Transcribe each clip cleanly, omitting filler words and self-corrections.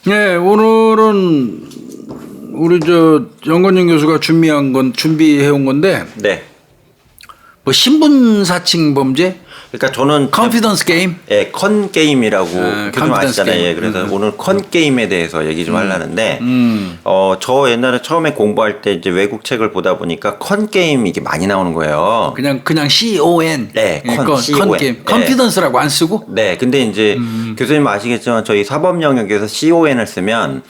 네, 오늘은 우리 연건영 교수가 준비해온 건데, 네. 뭐 신분 사칭 범죄, 그러니까 저는 컨피던스 게임, 예, 컨 게임이라고 교수님 아시잖아요. 예, 그래서 오늘 컨 게임에 대해서 얘기 좀 하려는데, 저 옛날에 처음에 공부할 때 이제 외국 책을 보다 보니까 컨 게임 이게 많이 나오는 거예요. 그냥 CON, 네, 컨 게임, 컨피던스라고 안 쓰고, 네, 근데 이제 교수님 아시겠지만 저희 사법 영역에서 CON을 쓰면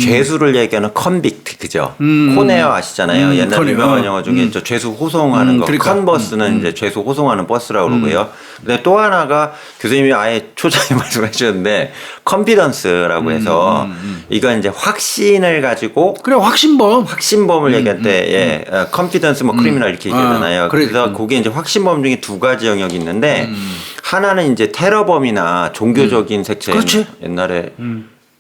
죄수를 얘기하는 컨빅트, 그죠? 코네어 아시잖아요. 옛날 코네어. 유명한 영화 중에 저 죄수 호송하는 거, 그러니까. 컨버스는 이제 죄수 호송하는 버스라고 그러고요. 근데 또 하나가 교수님이 아예 초장에 말씀해 주셨는데 컨피던스라고 해서 이건 이제 확신을 가지고 그래 확신범을 얘기할 때 예, 컨피던스 뭐 크리미널 이렇게 얘기하잖아요. 그래. 그래서 거기에 이제 확신범 중에 두 가지 영역이 있는데 하나는 이제 테러범이나 종교적인 색채. 그렇지. 옛날에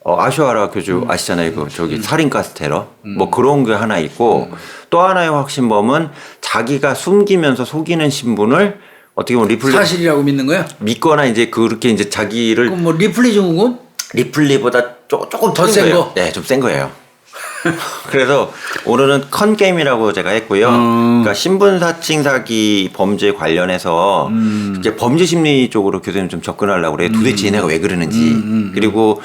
아슈아라 교주 아시잖아요. 그 저기 살인가스 테러 뭐 그런 게 하나 있고 또 하나의 확신범은 자기가 숨기면서 속이는 신분을 어떻게 보면 사실이라고 믿는 거야? 믿거나 이제 그렇게 이제 자기를 그럼 뭐 리플리 증후군? 리플리보다 조금 더 센 거? 네, 좀 센 거예요. 그래서 오늘은 컨 게임이라고 제가 했고요. 그러니까 신분 사칭 사기 범죄 관련해서 이제 범죄 심리 쪽으로 교수님 좀 접근하려고 그래요. 도대체 얘네가 왜 그러는지. 그리고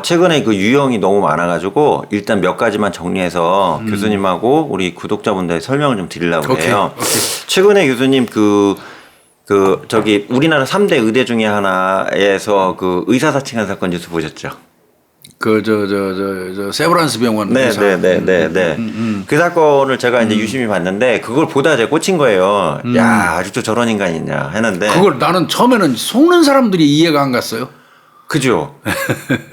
최근에 그 유형이 너무 많아가지고 일단 몇 가지만 정리해서 교수님하고 우리 구독자분들 설명을 좀 드리려고 그래요. 오케이. 최근에 교수님 저기 우리나라 3대 의대 중에 하나에서 그 의사 사칭한 사건 뉴스 보셨죠? 세브란스 병원. 네. 그 사건을 제가 이제 유심히 봤는데 그걸 보다 제가 꽂힌 거예요. 야, 아직도 저런 인간이 있냐 했는데. 그걸 나는 처음에는 속는 사람들이 이해가 안 갔어요. 그죠.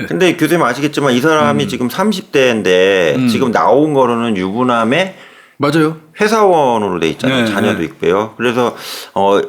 근데 교수님 아시겠지만 이 사람이 지금 30대인데 지금 나온 거로는 유부남의 맞아요. 회사원으로 돼 있잖아요. 네, 자녀도 네. 있고요. 그래서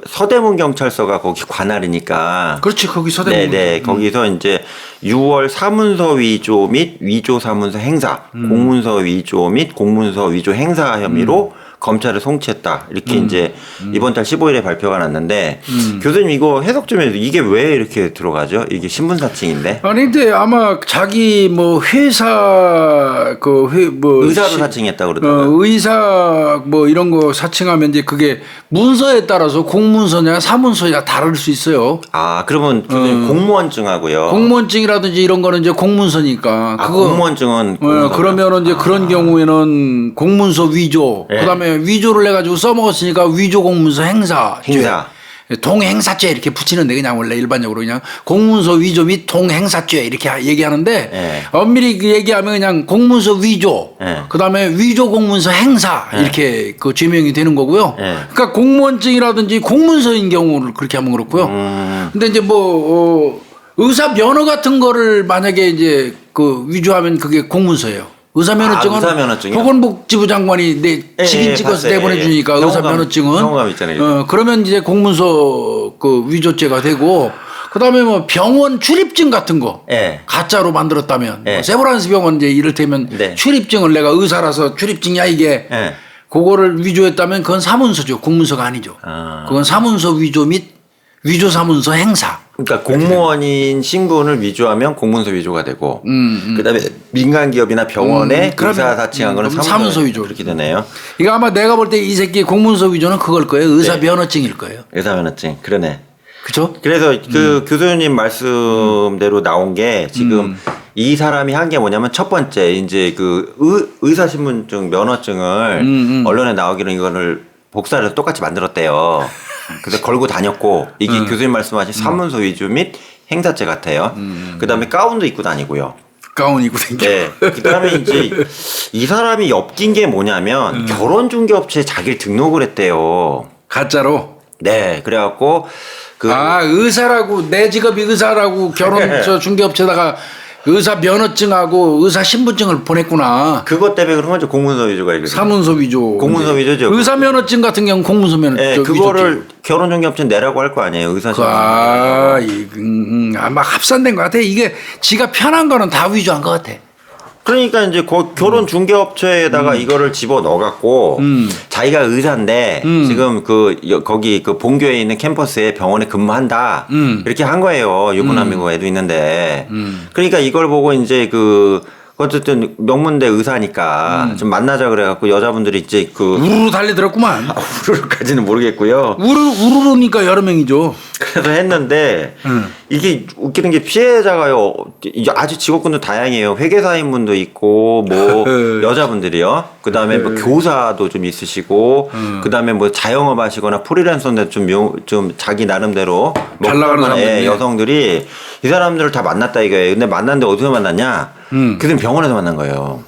서대문 경찰서가 거기 관할이니까. 그렇지, 거기 서대문. 네네. 거기서 이제 6월 사문서 위조 및 위조 사문서 행사, 공문서 위조 및 공문서 위조 행사 혐의로 검찰에 송치했다. 이렇게 이제 이번 달 15일에 발표가 났는데 교수님 이거 해석 좀 해주세요. 이게 왜 이렇게 들어가죠? 이게 신분 사칭인데. 아니 근데 아마 자기 뭐 회사 의사로 사칭했다 그러더라고요. 의사 뭐 이런 거 사칭하면 이제 그게 문서에 따라서 공문서냐 사문서냐 다를 수 있어요. 아, 그러면 교수님 공무원증하고요. 공무원증이라든지 이런 거는 이제 공문서니까. 공무원증은 그러면은 이제 그런 경우에는 공문서 위조. 네. 그다음에 위조를 해가지고 써먹었으니까 위조 공문서 행사. 동행사죄 이렇게 붙이는데 그냥 원래 일반적으로 그냥 공문서 위조 및 동행사죄 이렇게 얘기하는데 네. 엄밀히 그 얘기하면 그냥 공문서 위조 네. 그다음에 위조 공문서 행사 이렇게 그 죄명이 되는 거고요. 네. 그러니까 공무원증이라든지 공문서인 경우를 그렇게 하면 그렇고요. 근데 이제 의사 면허 같은 거를 만약에 이제 그 위조하면 그게 공문서예요. 의사면허증은 의사면허증이요? 보건복지부 장관이 직인 찍어서 내보내주니까 의사면허증은 경험감 있잖아요. 그러면 이제 공문서 그 위조죄가 되고 그다음에 뭐 병원 출입증 같은 거 가짜로 만들었다면 뭐 세브란스 병원 이제 이를테면 출입증을 내가 의사라서 출입증이야 이게 그거를 위조했다면 그건 사문서죠. 공문서가 아니죠. 그건 사문서 위조 및 위조 사문서 행사. 그러니까 공무원인 신분을 위조하면 공문서 위조가 되고, 그다음에 민간 기업이나 병원에 의사 사칭한 거는 사문서 위조 그렇게 되네요. 이거 아마 내가 볼 때 이 새끼 공문서 위조는 그걸 거예요. 의사 면허증일 거예요. 의사 면허증, 그러네. 그렇죠? 그래서 그 교수님 말씀대로 나온 게 지금 이 사람이 한 게 뭐냐면 첫 번째 이제 그 의사 신분증 면허증을 언론에 나오기로 이거를 복사를 똑같이 만들었대요. 그래서 걸고 다녔고 이게 교수님 말씀하신 사문서 위조 및 행사죄 같아요. 그다음에 가운도 입고 다니고요. 가운 입고 다니고. 네. 그다음에 이제 이 사람이 엮인 게 뭐냐면 결혼 중개업체에 자기를 등록을 했대요. 가짜로. 네. 그래갖고 의사라고 내 직업이 의사라고 결혼 중개업체다가 의사 면허증하고 의사 신분증을 보냈구나. 그것 때문에 그런 거죠. 공문서 위조가 이거. 사문서 위조. 공문서 위조죠. 의사 면허증 같은 경우는 공문서 면허증. 그거를 결혼 중개업체 내라고 할 거 아니에요. 의사 신분증. 아마 합산된 것 같아. 이게 지가 편한 거는 다 위조한 것 같아. 그러니까 이제 결혼 중개업체에다가 이거를 집어 넣어갖고 자기가 의사인데 지금 거기 그 본교에 있는 캠퍼스에 병원에 근무한다 이렇게 한 거예요. 유부남이고 애도 있는데 그러니까 이걸 보고 이제 어쨌든 명문대 의사니까 좀 만나자 그래갖고 여자분들이 이제 우르르 달려들었구만. 우르르까지는 모르겠고요. 우르르니까 여러 명이죠. 그래서 했는데 이게 웃기는 게 피해자가요. 아주 직업군도 다양해요. 회계사인분도 있고 뭐 여자분들이요. 그다음에 뭐 교사도 좀 있으시고 그다음에 뭐 자영업 하시거나 프리랜서인데 좀 자기 나름대로 잘 나가는 사람들 여성들이 이 사람들을 다 만났다 이거예요. 근데 만났는데 어디서 만났냐? 그들은 병원에서 만난 거예요.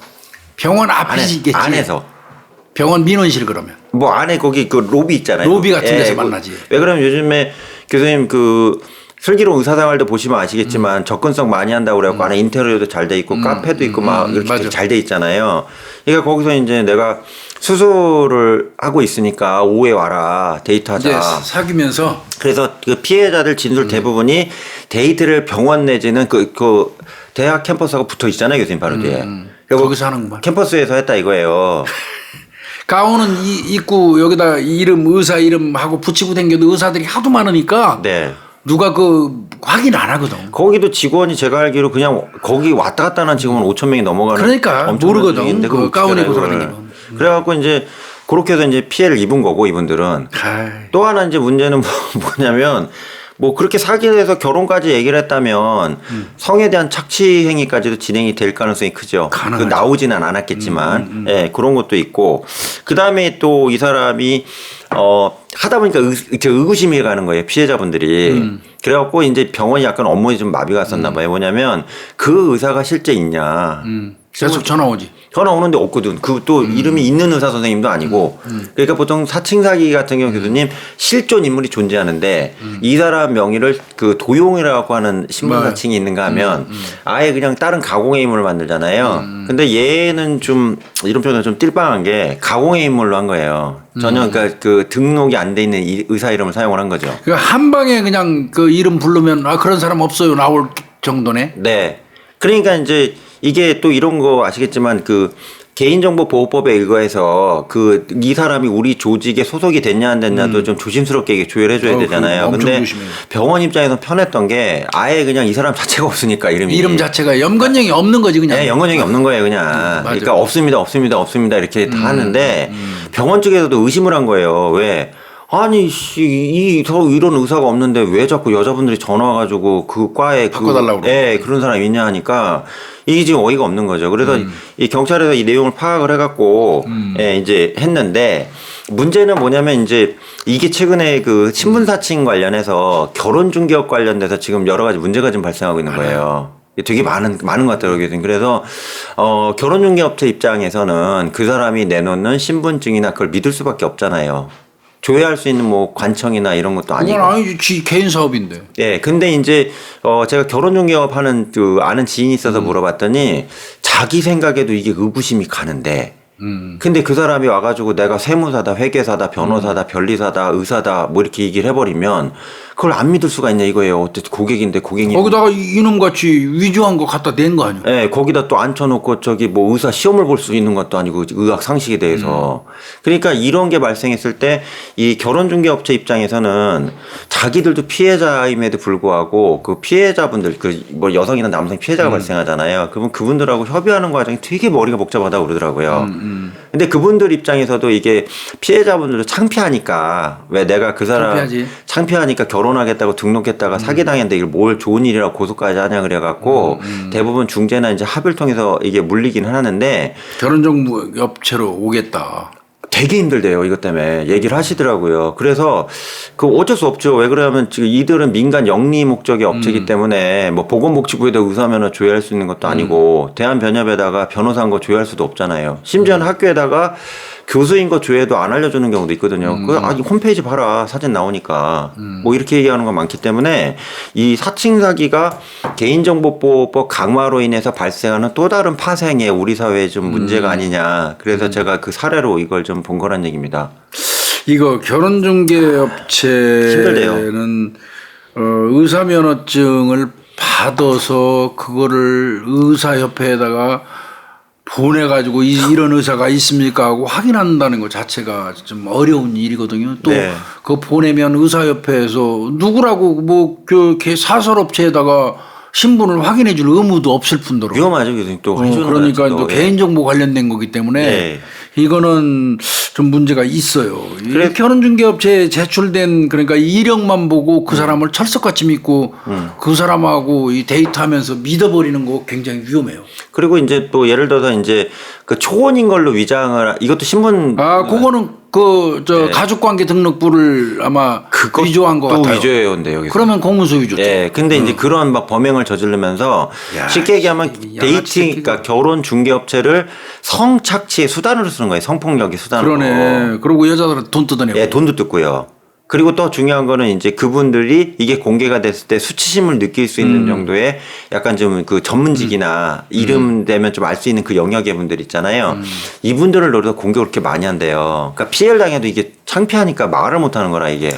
병원 앞이겠지. 안에서. 병원 민원실 그러면. 뭐 안에 거기 로비 있잖아요. 로비 같은 데서 만나지. 왜 그러면 요즘에 교수님 슬기로운 의사생활도 보시면 아시겠지만 접근성 많이 한다고 그래갖고 안에 인테리어도 잘 돼 있고 카페도 있고 막 이렇게 잘 돼 있잖아요. 그러니까 거기서 이제 내가 수술을 하고 있으니까 오후에 와라 데이트하자. 이제 사귀면서. 그래서 그 피해자들 진술 대부분이 데이트를 병원 내지는 그 대학 캠퍼스하고 붙어 있잖아요, 교수님 바로 뒤에. 거기서 하는구만. 캠퍼스에서 했다 이거예요. 가운은 입고 여기다 의사 이름 하고 붙이고 댕겨도 의사들이 하도 많으니까. 네. 누가 확인 안 하거든. 거기도 직원이 제가 알기로 그냥 거기 왔다 갔다 하는 직원은 5천 명이 넘어가는. 그러니까 모르거든. 그 가운 입고 돌아다니는. 그래갖고 이제 그렇게 해서 이제 피해를 입은 거고 이분들은. 또 하나 이제 문제는 뭐냐면 뭐 그렇게 사기를 해서 결혼까지 얘기를 했다면 성에 대한 착취 행위까지도 진행이 될 가능성이 크죠. 나오지는 않았겠지만 그런 것도 있고 그 다음에 또 이 사람이 하다 보니까 의구심이 가는 거예요. 피해자분들이. 그래갖고 이제 병원이 약간 업무에 좀 마비가 왔었나 봐요. 뭐냐면 그 의사가 실제 있냐. 계속 전화 오지. 전화 오는데 없거든. 또 이름이 있는 의사 선생님도 아니고. 그러니까 보통 사칭 사기 같은 경우 교수님 실존 인물이 존재하는데 이 사람 명의를 도용이라고 하는 신분 사칭이 있는가 하면 아예 그냥 다른 가공의 인물을 만들잖아요. 근데 얘는 좀 이런 표현은 좀 띨빵한 게 가공의 인물로 한 거예요. 전혀 그러니까 등록이 안 돼 있는 의사 이름을 사용을 한 거죠. 그러니까 한 방에 그냥 이름 부르면 그런 사람 없어요 나올 정도네. 네. 그러니까 이제 이게 또 이런 거 아시겠지만 개인정보보호법에 의거해서 이 사람이 우리 조직에 소속이 됐냐 안 됐냐도 좀 조심스럽게 조율해줘야 되잖아요. 근데 병원 입장에서 편했던 게 아예 그냥 이 사람 자체가 없으니까 이름 자체가 연관형이 없는 거지 그냥. 네, 연관형이 없는 거예요 그냥. 그러니까 없습니다 이렇게 다 하는데 병원 쪽에서도 의심을 한 거예요. 왜? 아니 이런 의사가 없는데 왜 자꾸 여자분들이 전화 와가지고 그 과에 바꿔달라고 그런 사람 있냐 하니까 이게 지금 어이가 없는 거죠. 그래서 이 경찰에서 이 내용을 파악을 해갖고 이제 했는데 문제는 뭐냐면 이제 이게 최근에 신분 사칭 관련해서 결혼 중개업 관련돼서 지금 여러 가지 문제가 좀 발생하고 있는 거예요. 되게 많은 것 같더라고요. 그래서 결혼 중개업체 입장에서는 그 사람이 내놓는 신분증이나 그걸 믿을 수밖에 없잖아요. 조회할 수 있는 뭐 관청이나 이런 것도 아니고. 그건 아니지 개인 사업인데. 예, 근데 이제 제가 결혼 중개업 하는 아는 지인이 있어서 물어봤더니 자기 생각에도 이게 의구심이 가는데. 근데 그 사람이 와가지고 내가 세무사다, 회계사다, 변호사다, 변리사다, 의사다 뭐 이렇게 얘기를 해버리면 그걸 안 믿을 수가 있냐 이거예요. 어쨌든 고객인데 고객이 거기다가 이놈같이 위조한 거 갖다 댄 거 아니야? 네, 거기다 또 앉혀놓고 뭐 의사 시험을 볼 수 있는 것도 아니고 의학 상식에 대해서 그러니까 이런 게 발생했을 때 이 결혼중개업체 입장에서는 자기들도 피해자임에도 불구하고 그 피해자분들 뭐 여성이나 남성 피해자가 발생하잖아요. 그러면 그분들하고 협의하는 과정이 되게 머리가 복잡하다고 그러더라고요. 근데 그분들 입장에서도 이게 피해자분들도 창피하니까 왜 내가 그 사람 창피하니까 결혼하겠다고 등록했다가 사기당했는데 이걸 뭘 좋은 일이라고 고소까지 하냐 그래갖고 대부분 중재나 이제 합의를 통해서 이게 물리긴 하는데 결혼정보업체로 오겠다. 되게 힘들대요. 이것 때문에 얘기를 하시더라고요. 그래서 어쩔 수 없죠. 왜 그러냐면 지금 이들은 민간 영리 목적의 업체이기 때문에 뭐 보건복지부에다 의사면허 조회할 수 있는 것도 아니고 대한변협에다가 변호사인 거 조회할 수도 없잖아요. 심지어는 학교에다가 교수인 거 조회도 안 알려주는 경우도 있거든요. 홈페이지 봐라. 사진 나오니까. 뭐 이렇게 얘기하는 거 많기 때문에 이 사칭 사기가 개인정보보호법 강화로 인해서 발생하는 또 다른 파생에 우리 사회에 좀 문제가 아니냐. 그래서 제가 그 사례로 이걸 좀 본 거란 얘기입니다. 이거 결혼중개업체는 의사면허증을 받아서 그거를 의사협회에다가 보내가지고 이런 의사가 있습니까 하고 확인한다는 것 자체가 좀 어려운 일이거든요. 또 네. 그 보내면 의사협회에서 누구라고 뭐 그 사설업체에다가 신분을 확인해 줄 의무도 없을 뿐더러 위험하죠. 교수님 또 해주는 그러니까 거라서 또 또. 개인정보 관련된 거기 때문에 네. 이거는 좀 문제가 있어요. 결혼중개업체에 제출된 그러니까 이력만 보고 그 사람을 철석같이 믿고 그 사람하고 이 데이트하면서 믿어버리는 거 굉장히 위험해요. 그리고 이제 또 예를 들어서 이제 그 초혼인 걸로 위장을 이것도 신분 그거는 가족관계 등록부를 아마 위조한 것 또 같아요. 위조해온대 여기서. 그러면 공문서 위조죠. 네, 근데 이제 그런 막 범행을 저지르면서 쉽게 얘기하면 데이팅, 그러니까 결혼 중개업체를 성착취의 수단으로 쓰는 거예요. 성폭력의 수단으로. 그러네. 그리고 여자들은 돈 뜯어내고. 예, 돈도 뜯고요. 그리고 또 중요한 거는 이제 그분들이 이게 공개가 됐을 때 수치심을 느낄 수 있는 정도의 약간 좀 그 전문직이나 이름 되면 좀 알 수 있는 그 영역의 분들 있잖아요. 이분들을 노려서 공격을 그렇게 많이 한대요. 그러니까 피해를 당해도 이게 창피하니까 말을 못 하는 거라 이게.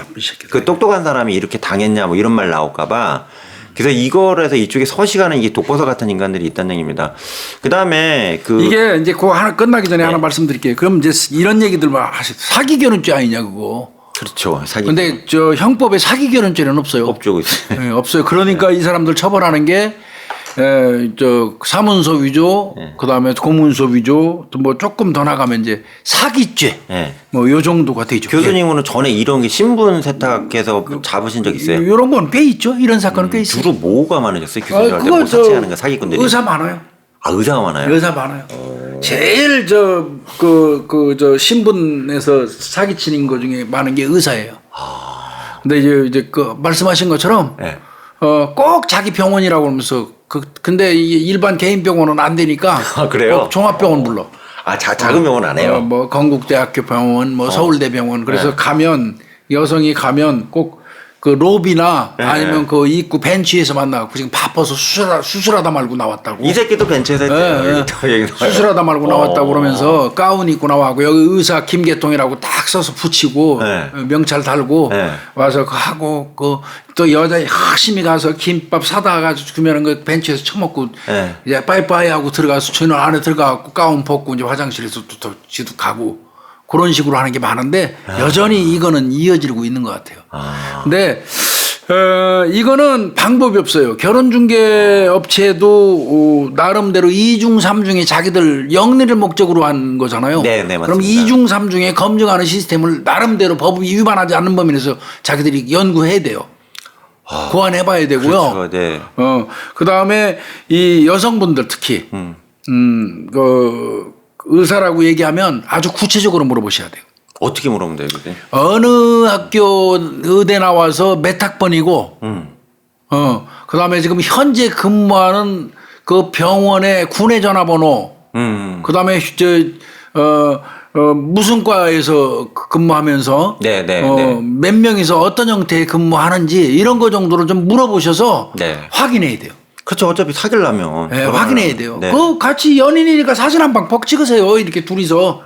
그 똑똑한 사람이 이렇게 당했냐 뭐 이런 말 나올까봐. 그래서 이걸 해서 이쪽에 서식하는 이게 독버섯 같은 인간들이 있다는 얘기입니다. 그 다음에 이게 이제 그거 하나 끝나기 전에 하나 말씀드릴게요. 그럼 이제 이런 얘기들 막 하시죠. 사기 결혼죄 아니냐 그거. 그렇죠. 사기. 근데 저 형법에 사기 결혼죄는 없어요. 없죠. 네, 없어요. 그러니까 이 사람들 처벌하는 게 사문서 위조, 그다음에 공문서 위조, 또 뭐 조금 더 나가면 이제 사기죄, 뭐 요 정도가 되죠. 교수님은 전에 이런 게 신분 세탁해서 잡으신 적 있어요? 이런 건 꽤 있죠. 이런 사건은 꽤 있어요. 주로 뭐가 많으셨어요? 교수님 할때 뭐 사칭하는 거 사기꾼들이? 의사 많아요. 아, 의사가 많아요? 의사 많아요. 제일 신분에서 사기치는 것 중에 많은 게 의사예요. 근데 이제 그 말씀하신 것처럼 꼭 자기 병원이라고 하면서 근데 이게 일반 개인 병원은 안 되니까 그래요? 꼭 종합병원 불러. 작은 병원 안 해요? 뭐 건국대학교 병원, 뭐 서울대병원. 그래서 여성이 가면 꼭 그 로비나 아니면 그 입구 벤치에서 만나고 지금 바빠서 수술하다 말고 나왔다고. 이 새끼도 벤치에서 했대요. 수술하다 말고 나왔다고 그러면서 가운 입고 나와고 여기 의사 김계통이라고 딱 써서 붙이고 명찰 달고 와서 하고 또 여자 열심히 가서 김밥 사다 가지고 주면은 그 벤치에서 처먹고 이제 빠이빠이 하고 들어가서 저는 안에 들어가고 가운 벗고 이제 화장실에서 또 지도 가고 그런 식으로 하는 게 많은데 여전히 이거는 이어지고 있는 것 같아요. 근데 이거는 방법이 없어요. 결혼중개 업체도 나름대로 2중 3중에 자기들 영리를 목적으로 한 거잖아요. 네, 그럼 2중 3중에 검증하는 시스템을 나름대로 법 위반하지 않는 범위에서 자기들이 연구해야 돼요. 고안해봐야 되고요. 그렇죠, 네. 그다음에 이 여성분들 특히 의사라고 얘기하면 아주 구체적으로 물어보셔야 돼요. 어떻게 물어보면 돼요, 그때? 어느 학교 의대 나와서 몇 학번이고, 그다음에 지금 현재 근무하는 그 병원의 군의 전화번호, 그다음에 무슨 과에서 근무하면서 몇 명이서 어떤 형태의 근무하는지 이런 거 정도로 좀 물어보셔서 확인해야 돼요. 그렇죠. 어차피 사귀려면. 확인해야 돼요. 그 같이 연인이니까 사진 한 방 퍽 찍으세요. 이렇게 둘이서.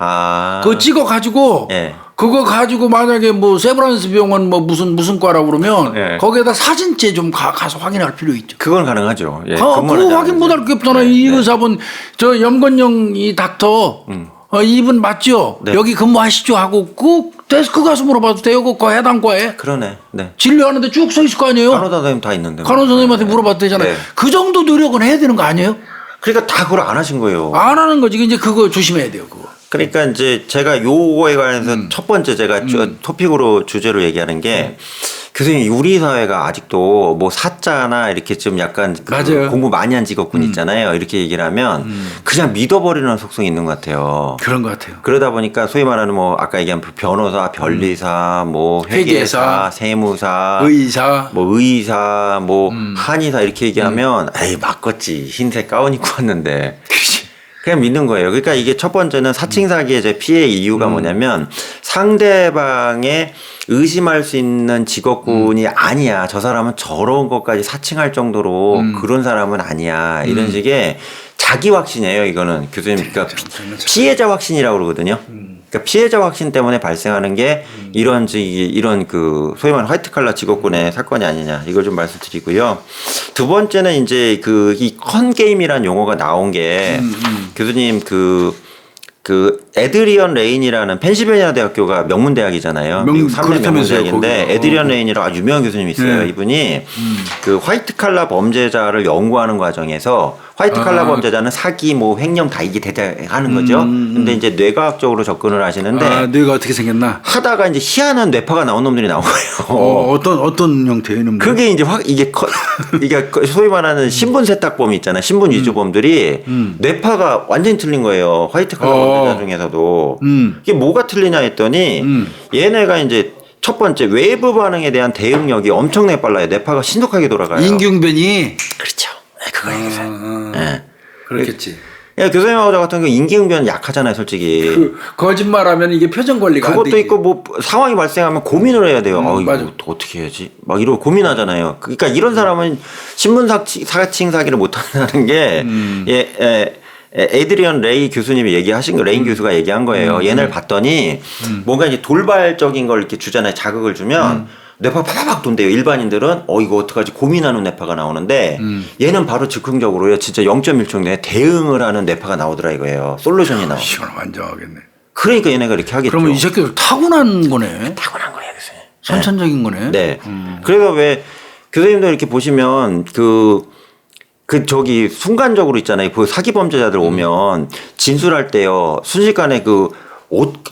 그거 찍어가지고, 그거 가지고 만약에 뭐 세브란스 병원 뭐 무슨 과라고 그러면 거기에다 사진째 좀 가서 확인할 필요 있죠. 그건 가능하죠. 그거 확인 못할 게 없잖아요. 이 의사분, 저 염건영 이 닥터, 이분 맞죠? 여기 근무하시죠? 하고 그 데스크 가서 물어봐도 돼요. 그 해당 과에. 그러네. 네. 진료하는데 쭉 서 있을 거 아니에요? 간호사 선생님 다 있는데. 간호사 선생님한테 물어봐도 되잖아요. 그 정도 노력은 해야 되는 거 아니에요? 그러니까 다 그걸 안 하신 거예요. 안 하는 거지. 이제 그거 조심해야 돼요. 그거. 그러니까 이제 제가 요거에 관해서 첫 번째 제가 토픽으로 주제로 얘기하는 게 교수님 우리 사회가 아직도 뭐 사자나 이렇게 좀 약간 공부 많이 한 직업군 있잖아요. 이렇게 얘기를 하면 그냥 믿어버리는 속성이 있는 것 같아요. 그런 것 같아요. 그러다 보니까 소위 말하는 뭐 아까 얘기한 변호사, 변리사, 뭐 회계사, 세무사, 의사, 뭐 한의사 이렇게 얘기하면 에이 맞겠지 흰색 가운 입고 왔는데. 그냥 믿는 거예요. 그러니까 이게 첫 번째는 사칭 사기의 제 피해의 이유가 뭐냐면 상대방의 의심할 수 있는 직업군이 아니야. 저 사람은 저런 것까지 사칭할 정도로 그런 사람은 아니야. 이런 식의 자기 확신이에요. 이거는 교수님 그러니까 피해자 확신이라고 그러거든요. 그러니까 피해자 확신 때문에 발생하는 게 이런 그 소위 말하는 화이트 칼라 직업군의 사건이 아니냐 이걸 좀 말씀드리고요. 두 번째는 이제 그 이 컨 게임이라는 용어가 나온 게 교수님 그 에드리언 레인이라는 펜실베니아 대학교가 명문 대학이잖아요. 미국 3대 명문 대학인데 에드리언 레인이라고 아주 유명한 교수님이 있어요. 이분이 그 화이트 칼라 범죄자를 연구하는 과정에서 화이트 칼라 범죄자는 사기, 뭐 횡령 다 이게 대대하는 거죠. 근데 이제 뇌과학적으로 접근을 하시는데 뇌가 어떻게 생겼나? 하다가 이제 희한한 뇌파가 나온 놈들이 나온 거예요. 어떤 형태의 놈들? 그게 이제 이게 소위 말하는 신분 세탁범이 있잖아요. 신분 위조범들이 뇌파가 완전히 틀린 거예요. 화이트 칼라 범죄자 중에서도. 이게 뭐가 틀리냐 했더니 얘네가 이제 첫 번째 외부 반응에 대한 대응력이 엄청나게 빨라요. 뇌파가 신속하게 돌아가요. 인기응변이. 그렇죠. 그거 얘기세요. 네. 그렇겠지. 야, 교수님하고 저 같은 경 인기응변 약하잖아요, 솔직히. 거짓말하면 이게 표정 관리가 안 되지. 그것도 있고 뭐 상황이 발생하면 고민을 해야 돼요. 이거 어떻게 해야지? 막 이러고 고민하잖아요. 그러니까 이런 사람은 신분 사칭 사기를 못 한다는 게 에드리언 레이 교수님이 얘기하신 거, 레인 교수가 얘기한 거예요. 얘네를 봤더니 뭔가 이제 돌발적인 걸 이렇게 주잖아요. 자극을 주면 뇌파 파박 돈대요. 일반인들은 이거 어떡하지 고민하는 뇌파가 나오는데 얘는 바로 즉흥적으로요. 진짜 0.1초 내에 대응을 하는 뇌파가 나오더라 이거예요. 솔루션이 나와. 이건 완전하겠네. 그러니까 얘네가 이렇게 하겠죠. 그러면 이 새끼들 타고난 거네. 타고난 거예요, 교수님. 선천적인 거네. 네. 그래서 왜 교수님도 이렇게 보시면 저기 순간적으로 있잖아요. 그 사기 범죄자들 오면 진술할 때요. 순식간에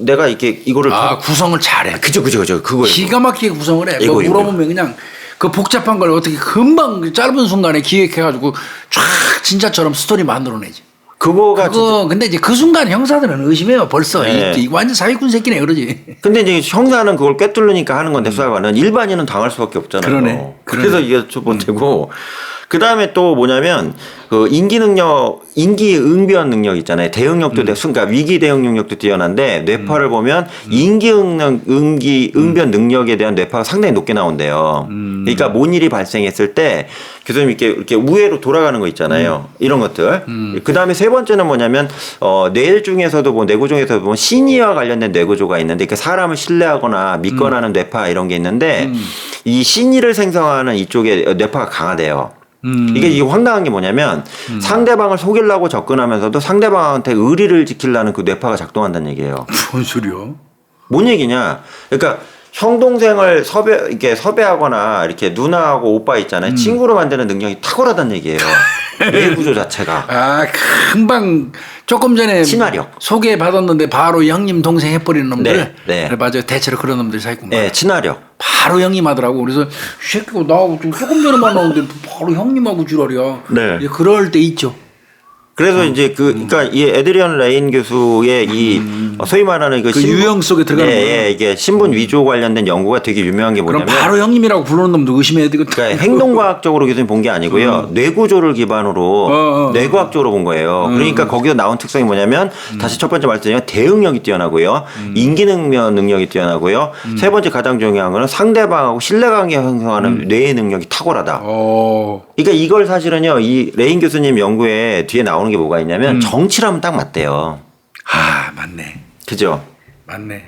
내가 이거를 구성을 잘해. 그죠. 그거예요. 기가 막히게 구성을 해. 뭐 물어보면 그냥 그 복잡한 걸 어떻게 금방 짧은 순간에 기획해가지고 쫙 진짜처럼 스토리 만들어내지. 근데 이제 그 순간 형사들은 의심해요. 벌써 네. 이 완전 사기꾼 새끼네 그러지. 근데 이제 형사는 그걸 꿰뚫으니까 하는 건데 수사관은 일반인은 당할 수밖에 없잖아요. 그러네. 그래서 이게 첫 번째고. 그 다음에 또 뭐냐면, 인기응변 능력 있잖아요. 대응력도, 그러니까 위기 대응 능력도 뛰어난데, 뇌파를 보면 응변 능력에 대한 뇌파가 상당히 높게 나온대요. 그러니까 뭔 일이 발생했을 때, 교수님 이렇게 우회로 돌아가는 거 있잖아요. 이런 것들. 그 다음에 세 번째는 뭐냐면, 뇌 중에서도 뇌구 중에서도 보면 신의와 관련된 뇌구조가 있는데, 그 사람을 신뢰하거나 믿거나 하는 뇌파 이런 게 있는데, 이 신의를 생성하는 이쪽에 뇌파가 강하대요. 이게 황당한 게 뭐냐면 상대방을 속이려고 접근하면서도 상대방한테 의리를 지키려는 그 뇌파가 작동한다는 얘기예요. 뭔 소리야? 뭔 얘기냐? 그러니까 형 동생을 섭외하거나 이렇게 누나하고 오빠 있잖아요. 친구로 만드는 능력이 탁월하다는 얘기예요. 뇌 구조 자체가. 금방 조금 전에 친화력 소개 받았는데 바로 형님 동생 해버리는 놈들. 네. 맞아요. 대체로 그런 놈들이 사기꾼. 네, 친화력. 바로 형님 하더라고. 그래서 이 새끼가 나하고 조금 전에 만났는데 바로 형님하고 지랄이야. 네. 그럴 때 있죠. 그래서 이제 그러니까 이 에드리언 레인 교수의 소위 말하는 유형 속에 들어가는 거예요. 이게 신분 위조 관련된 연구가 되게 유명한 게 뭐냐면 그럼 바로 형님이라고 부르는 놈도 의심해야 되거든. 그러니까 행동과학적으로 교수님 본 게 아니고요. 뇌구조를 기반으로 뇌과학적으로 본 거예요. 그러니까 거기서 나온 특성이 뭐냐면 다시 첫 번째 말씀드리면 대응력이 뛰어나고요. 인기응변 능력이 뛰어나고요. 세 번째 가장 중요한 거는 상대방하고 신뢰관계 형성하는 뇌의 능력이 탁월하다. 그러니까 이걸 사실은요. 이 레인 교수님 연구에 뒤에 나오는 게 뭐가 있냐면 정치라면 딱 맞대요. 맞네. 그죠? 맞네.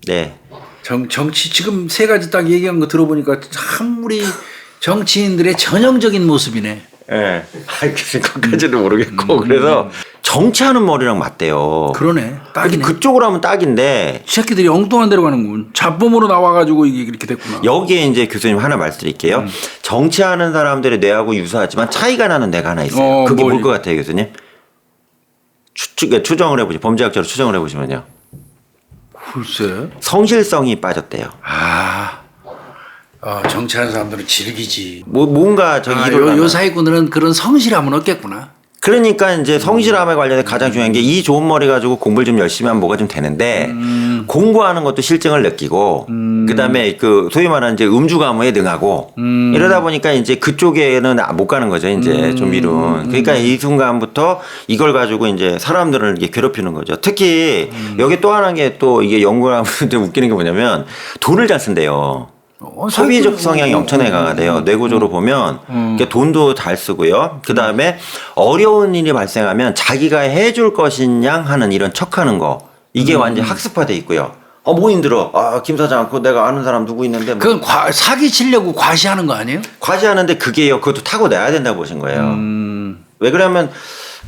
네. 정치 지금 세 가지 딱 얘기한 거 들어보니까 참 우리 정치인들의 전형적인 모습이네. 네. 그것까지는 모르겠고 그래서 정치하는 머리랑 맞대요. 그러네. 딱이네. 그쪽으로 하면 딱인데 이 새끼들이 엉뚱한 데로 가는군. 잡범으로 나와가지고 이게 이렇게 됐구나. 여기에 이제 교수님 하나 말씀드릴게요. 정치하는 사람들의 뇌하고 유사하지만 차이가 나는 뇌가 하나 있어요. 그게 뭘 것 같아요, 교수님? 추정을 해보죠. 범죄학적으로 추정을 해보시면요. 글쎄. 성실성이 빠졌대요. 정치하는 사람들은 질기지. 뭔가 요 사기꾼들은 그런 성실함은 없겠구나. 그러니까 이제 성실함에 관련해 가장 중요한 게 이 좋은 머리 가지고 공부를 좀 열심히 하면 뭐가 좀 되는데 공부하는 것도 실증을 느끼고 그다음에 소위 말하는 이제 음주 가무에 능하고 이러다 보니까 이제 그쪽에는 못 가는 거죠. 이제 좀 미룬. 그러니까 이 순간부터 이걸 가지고 이제 사람들을 이렇게 괴롭히는 거죠. 특히 여기 또 하나 게 또 이게 연구를 하면 좀 웃기는 게 뭐냐면 돈을 잘 쓴대요. 소비적 성향이 엄청나게 강하대요. 뇌구조로 보면 그러니까 돈도 잘 쓰고요. 그 다음에 어려운 일이 발생하면 자기가 해줄 것이냐 하는 이런 척하는 거 이게 완전 히 학습화돼 있고요. 뭐 힘들어. 김 사장, 그 내가 아는 사람 누구 있는데. 그건 사기 치려고 과시하는 거 아니에요? 과시하는데 그게요. 그것도 타고내야 된다고 보신 거예요. 왜 그러냐면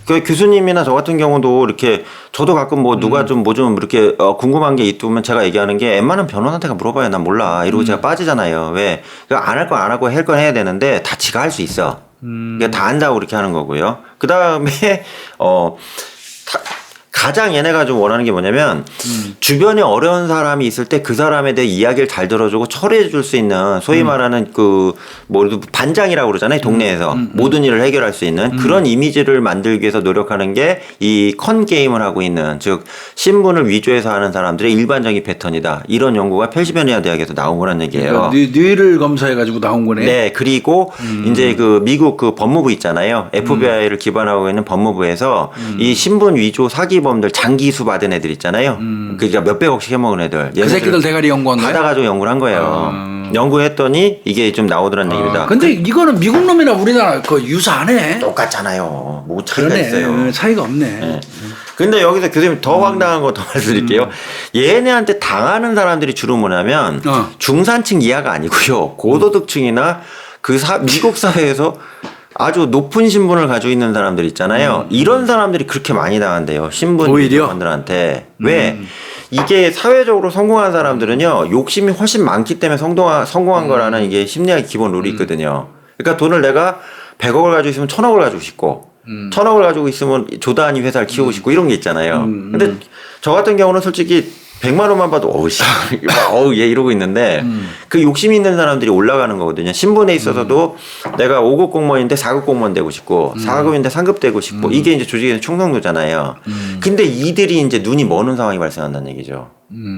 그 교수님이나 저 같은 경우도 이렇게 저도 가끔 뭐 누가 좀 뭐 좀 이렇게 궁금한 게 있으면 제가 얘기하는 게 웬만한 변호사한테 물어봐요. 난 몰라. 이러고 제가 빠지잖아요. 왜? 안 할 건 안 하고 할 건 해야 되는데 다 지가 할 수 있어. 그러니까 다 안다고 그렇게 하는 거고요. 그 다음에 가장 얘네가 좀 원하는 게 뭐냐면 주변에 어려운 사람이 있을 때 그 사람에 대해 이야기를 잘 들어주고 처리해 줄 수 있는 소위 말하는 반장이라고 그러잖아요. 동네에서 모든 일을 해결할 수 있는 그런 이미지를 만들기 위해서 노력하는 게 이 컨게임을 하고 있는 즉 신분을 위조해서 하는 사람들의 일반적인 패턴이다. 이런 연구가 펜실베니아 대학에서 나온 거란 얘기예요. 그러니까 뇌를 검사해가지고 나온 거네. 네. 그리고 이제 그 미국 그 법무부 있잖아요. FBI를 기반하고 있는 법무부에서 이 신분 위조 사기범들 장기수 받은 애들 있잖아요. 그러니까 몇백억씩 해먹은 애들. 그 새끼들 대가리 연구한 거예요? 받아가지고 연구를 한 거예요. 연구했더니 이게 좀 나오더란 얘기입니다. 근데 이거는 미국 놈이나 우리나라 그 유사하네. 똑같잖아요. 뭐 차이가 그러네. 있어요. 차이가 없네. 네. 근데 여기서 교수님 더 황당한 거 더 말씀드릴게요. 얘네한테 당하는 사람들이 주로 뭐냐면 중산층 이하가 아니고요. 고소득층이나 미국 사회에서 아주 높은 신분을 가지고 있는 사람들 있잖아요. 이런 사람들이 그렇게 많이 당한대요. 신분 위조범들한테. 왜? 이게 사회적으로 성공한 사람들은요. 욕심이 훨씬 많기 때문에 성공한 거라는 이게 심리학의 기본 룰이 있거든요. 그러니까 돈을 내가 100억을 가지고 있으면 1000억을 가지고 싶고 1000억을 가지고 있으면 조단위 회사를 키우고 싶고 이런 게 있잖아요. 근데 저 같은 경우는 솔직히 100만 원만 봐도 얘 이러고 있는데 그 욕심이 있는 사람들이 올라가는 거거든요. 신분에 있어서도 내가 5급 공무원인데 4급 공무원 되고 싶고 4급인데 3급 되고 싶고 이게 이제 조직의 충성도잖아요. 근데 이들이 이제 눈이 머는 상황이 발생한다는 얘기죠.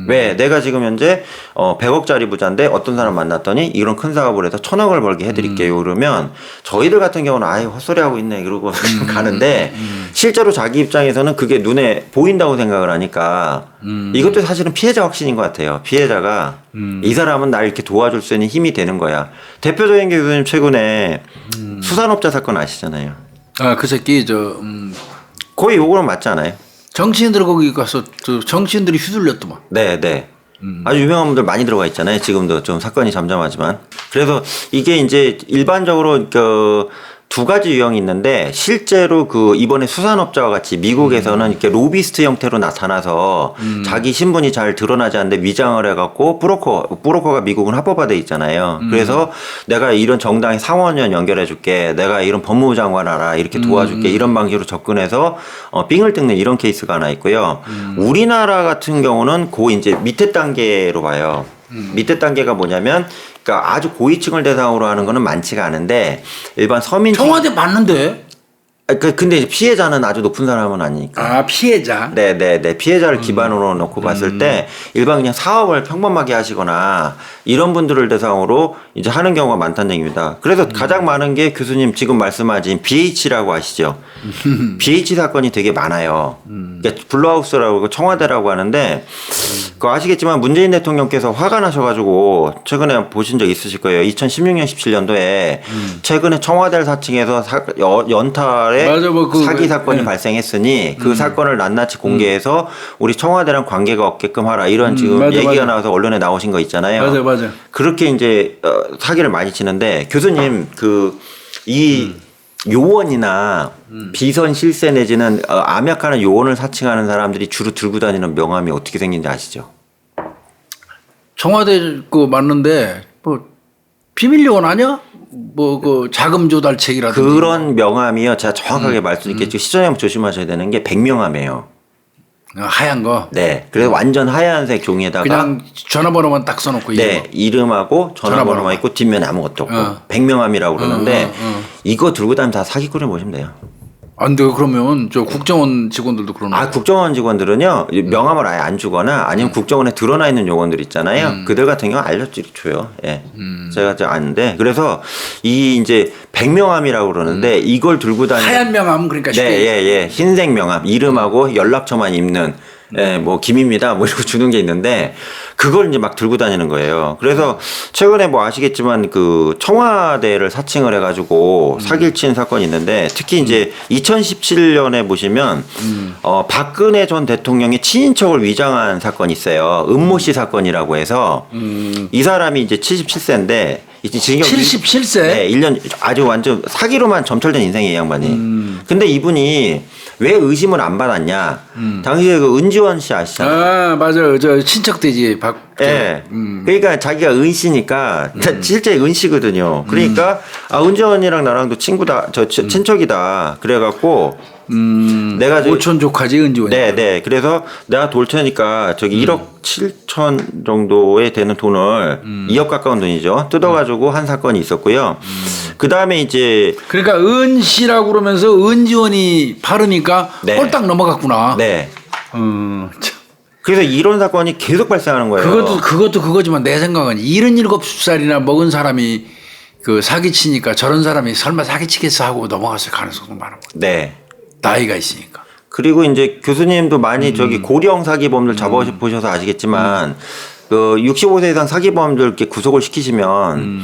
왜? 내가 지금 현재 100억짜리 부자인데 어떤 사람 만났더니 이런 큰 사업을 해서 1000억을 벌게 해드릴게요. 그러면 저희들 같은 경우는 헛소리하고 있네 이러고 가는데 실제로 자기 입장에서는 그게 눈에 보인다고 생각을 하니까 이것도 사실은 피해자 확신인 것 같아요. 피해자가 이 사람은 날 이렇게 도와줄 수 있는 힘이 되는 거야. 대표적인 게 교수님 최근에 수산업자 사건 아시잖아요. 그 새끼 거의 요거는 맞지 않아요? 정치인들 거기 가서 정치인들이 휘둘렸더만. 네. 아주 유명한 분들 많이 들어가 있잖아요. 지금도 좀 사건이 잠잠하지만. 그래서 이게 이제 일반적으로 두 가지 유형이 있는데 실제로 이번에 수산업자와 같이 미국에서는 이렇게 로비스트 형태로 나타나서 자기 신분이 잘 드러나지 않는데 위장을 해갖고 브로커가 미국은 합법화돼 있잖아요. 그래서 내가 이런 정당의 상원의원 연결해줄게, 내가 이런 법무부 장관 알아, 이렇게 도와줄게, 이런 방식으로 접근해서 삥을 뜯는 이런 케이스가 하나 있고요. 우리나라 같은 경우는 이제 밑에 단계로 봐요. 밑에 단계가 뭐냐면, 그러니까 아주 고위층을 대상으로 하는 거는 많지가 않은데 일반 서민층. 청와대 맞는데? 근데 이제 피해자는 아주 높은 사람은 아니니까. 피해자. 네. 피해자를 기반으로 놓고 봤을 때 일반 그냥 사업을 평범하게 하시거나 이런 분들을 대상으로 이제 하는 경우가 많다는 얘기입니다. 그래서 가장 많은 게 교수님 지금 말씀하신 BH라고 아시죠? BH 사건이 되게 많아요. 그러니까 블루하우스라고 청와대라고 하는데 그거 아시겠지만 문재인 대통령께서 화가 나셔가지고 최근에 보신 적 있으실 거예요. 2016년 17년도에 최근에 청와대를 사칭해서 연달에 사기 사건이 발생했으니 그 사건을 낱낱이 공개해서 우리 청와대랑 관계가 없게끔 하라 이런 지금 얘기가 나와서 언론에 나오신 거 있잖아요. 맞아. 그렇게 이제 사기를 많이 치는데 교수님 이 요원이나 비선 실세 내지는 암약하는 요원을 사칭하는 사람들이 주로 들고 다니는 명함이 어떻게 생긴지 아시죠? 청와대 맞는데 비밀 요원 아니야? 자금 조달책이라든지 그런 명함이요. 제가 정확하게 말씀드릴게요. 시청자분 조심하셔야 되는 게 백명함이에요. 하얀 거. 네. 그래서 완전 하얀색 종이에다가 그냥 전화번호만 딱 써놓고. 네. 이름하고 전화번호만 있고 뒷면에 아무것도 없고 백명함이라고 그러는데 이거 들고 다니면 다 사기꾼을 보시면 돼요. 안 돼요. 그러면 국정원 직원들도 그러는 거예요. 국정원 직원들은요 명함을 아예 안 주거나 아니면 국정원에 드러나 있는 요원들 있잖아요. 그들 같은 경우 알려주기 줘요. 예. 제가 아는데 그래서 이 이제 백명함이라고 그러는데 이걸 들고 다니는 하얀 명함 그러니까 쉽게. 네, 흰색 명함 이름하고 연락처만 있는 예, 뭐 김입니다. 뭐 이러고 주는 게 있는데 그걸 이제 막 들고 다니는 거예요. 그래서 최근에 뭐 아시겠지만 그 청와대를 사칭을 해가지고 사기를 친 사건이 있는데 특히 이제 2017년에 보시면 박근혜 전 대통령의 친인척을 위장한 사건이 있어요. 은모 씨 사건이라고 해서 이 사람이 이제 77세인데 이제 징역 77세? 네, 1년 아주 완전 사기로만 점철된 인생이에요, 이 양반이. 근데 이분이 왜 의심을 안 받았냐? 당시에 그 은지원 씨 아시잖아요. 아, 맞아요. 저 친척되지, 예. 그러니까 자기가 은씨니까 실제 은씨거든요. 그러니까 아 은지원이랑 나랑도 친구다, 친척이다. 그래갖고 내가 오촌 조카지 은지원이. 네. 그래서 내가 돌 테니까 저기 1억 7천 정도에 되는 돈을 2억 가까운 돈이죠. 뜯어가지고 한 사건이 있었고요. 그 다음에 이제 그러니까 은씨라고 그러면서 은지원이 바르니까 네. 홀딱 넘어갔구나. 네. 참. 그래서 이런 사건이 계속 발생하는 거예요. 그것도 그거지만 내 생각은 77살이나 먹은 사람이 그 사기치니까 저런 사람이 설마 사기치겠어 하고 넘어갔을 가능성도 많은 거예요. 네. 나이가 있으니까. 그리고 이제 교수님도 많이 저기 고령 사기범들 잡아보셔서 아시겠지만 그 65세 이상 사기범들 이렇게 구속을 시키시면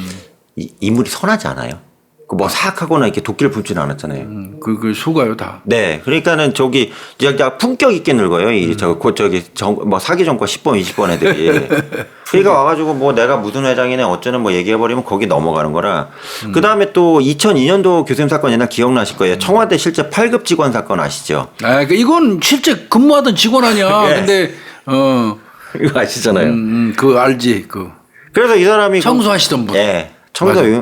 인물이 선하지 않아요. 그 뭐 사악하거나 이렇게 도끼를 품지는 않았잖아요. 그 속아요 다. 네, 그러니까는 저기 품격 있게 늙어요. 뭐 사기 전과 10번, 20번 애들이. 그러니까 와가지고 뭐 내가 무슨 회장이네 어쩌는 뭐 얘기해버리면 거기 넘어가는 거라. 그 다음에 또 2002년도 교수님 사건 옛날 기억나실 거예요. 청와대 실제 8급 직원 사건 아시죠? 아, 이건 실제 근무하던 직원 아니야. 네. 근데 이거 아시잖아요. 그 알지 그. 그래서 이 사람이 청소하시던 분. 예.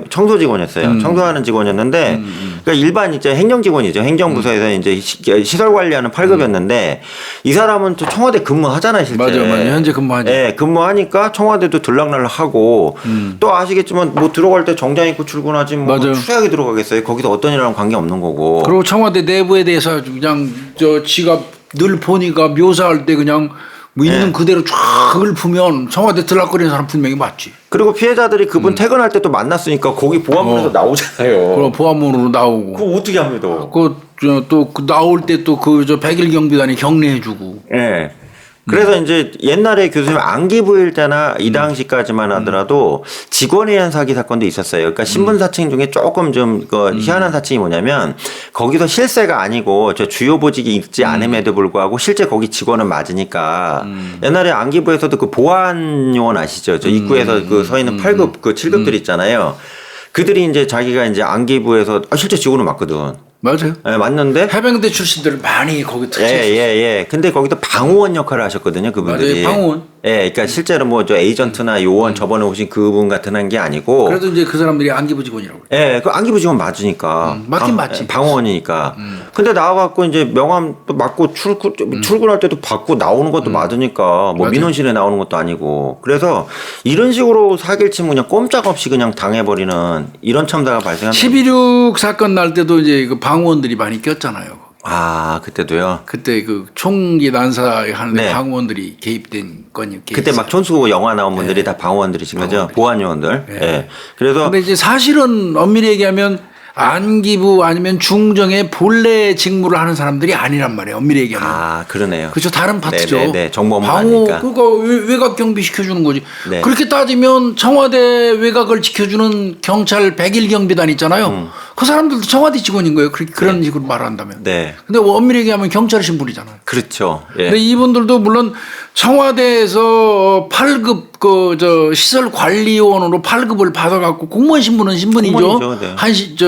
청소 직원이었어요. 청소하는 직원이었는데, 그러니까 일반 이제 행정 직원이죠. 행정부서에서 이제 시설 관리하는 8급이었는데, 이 사람은 또 청와대 근무하잖아요, 실제. 맞아요. 현재 근무하죠. 예, 근무하니까 청와대도 들락날락하고, 또 아시겠지만 뭐 들어갈 때 정장 입고 출근하지 뭐 맞아요. 추하게 들어가겠어요. 거기서 어떤 일이랑 관계 없는 거고. 그리고 청와대 내부에 대해서 그냥 지가 늘 보니까 묘사할 때 그냥 뭐 있는 그대로 쫙 읊으면 청와대 들락거리는 사람 분명히 맞지. 그리고 피해자들이 그분 퇴근할 때 또 만났으니까 거기 보안문에서 나오잖아요. 그럼 보안문으로 나오고. 그거 어떻게 합니다. 또 나올 때 또 백일 경비단이 격려해주고. 예. 그래서 이제 옛날에 교수님 안기부일 때나 이 당시까지만 하더라도 직원에 의한 사기 사건도 있었어요. 그러니까 신분 사칭 중에 조금 좀 희한한 사칭이 뭐냐면 거기서 실세가 아니고 저 주요 보직이 있지 않음에도 불구하고 실제 거기 직원은 맞으니까 옛날에 안기부에서도 그 보안 요원 아시죠? 저 입구에서 그 서 있는 8급 그 7급들 있잖아요. 그들이 이제 자기가 이제 안기부에서 실제 직원은 맞거든. 맞아요. 네, 맞는데 해병대 출신들 많이 거기 특징. 예. 근데 거기도 방호원 역할을 하셨거든요, 그분들이. 맞아요. 방호원. 예, 그러니까 실제로 뭐 저 에이전트나 요원 저번에 오신 그분 같은 한 게 아니고. 그래도 이제 그 사람들이 안기부 직원이라고. 예, 그 안기부 직원 맞으니까. 맞긴 맞지. 방호원이니까. 근데 나와갖고 이제 명함 또 맞고 출근할 때도 받고 나오는 것도 맞으니까 뭐 맞아요. 민원실에 나오는 것도 아니고. 그래서 이런 식으로 사기를 치면 그냥 꼼짝없이 그냥 당해버리는 이런 참사가 발생한다. 12.6 사건 날 때도 이제 그 방호원들이 많이 꼈잖아요. 아, 그때도요? 그때 그 총기 난사하는데 네. 방호원들이 개입된 건이 그때 막 촌수 영화 나온 분들이 다 방호원들이신 거죠? 보안요원들. 예. 그래서 근데 이제 사실은 엄밀히 얘기하면 안기부 아니면 중정의 본래 직무를 하는 사람들이 아니란 말이에요. 엄밀히 얘기하면. 아, 그러네요. 그렇죠. 다른 파트죠. 네네네. 정보업무 방호 아니니까. 그거 외곽 경비 시켜주는 거지. 네. 그렇게 따지면 청와대 외곽을 지켜주는 경찰 100일 경비단 있잖아요. 그 사람들도 청와대 직원인 거예요. 그런 식으로 말한다면. 네. 근데 엄밀히 얘기하면 경찰 신분이잖아요. 그렇죠. 예. 근데 이분들도 물론 청와대에서 8급 시설 관리원으로 8급을 받아갖고 공무원 신분은 신분이죠. 공무원이죠, 네.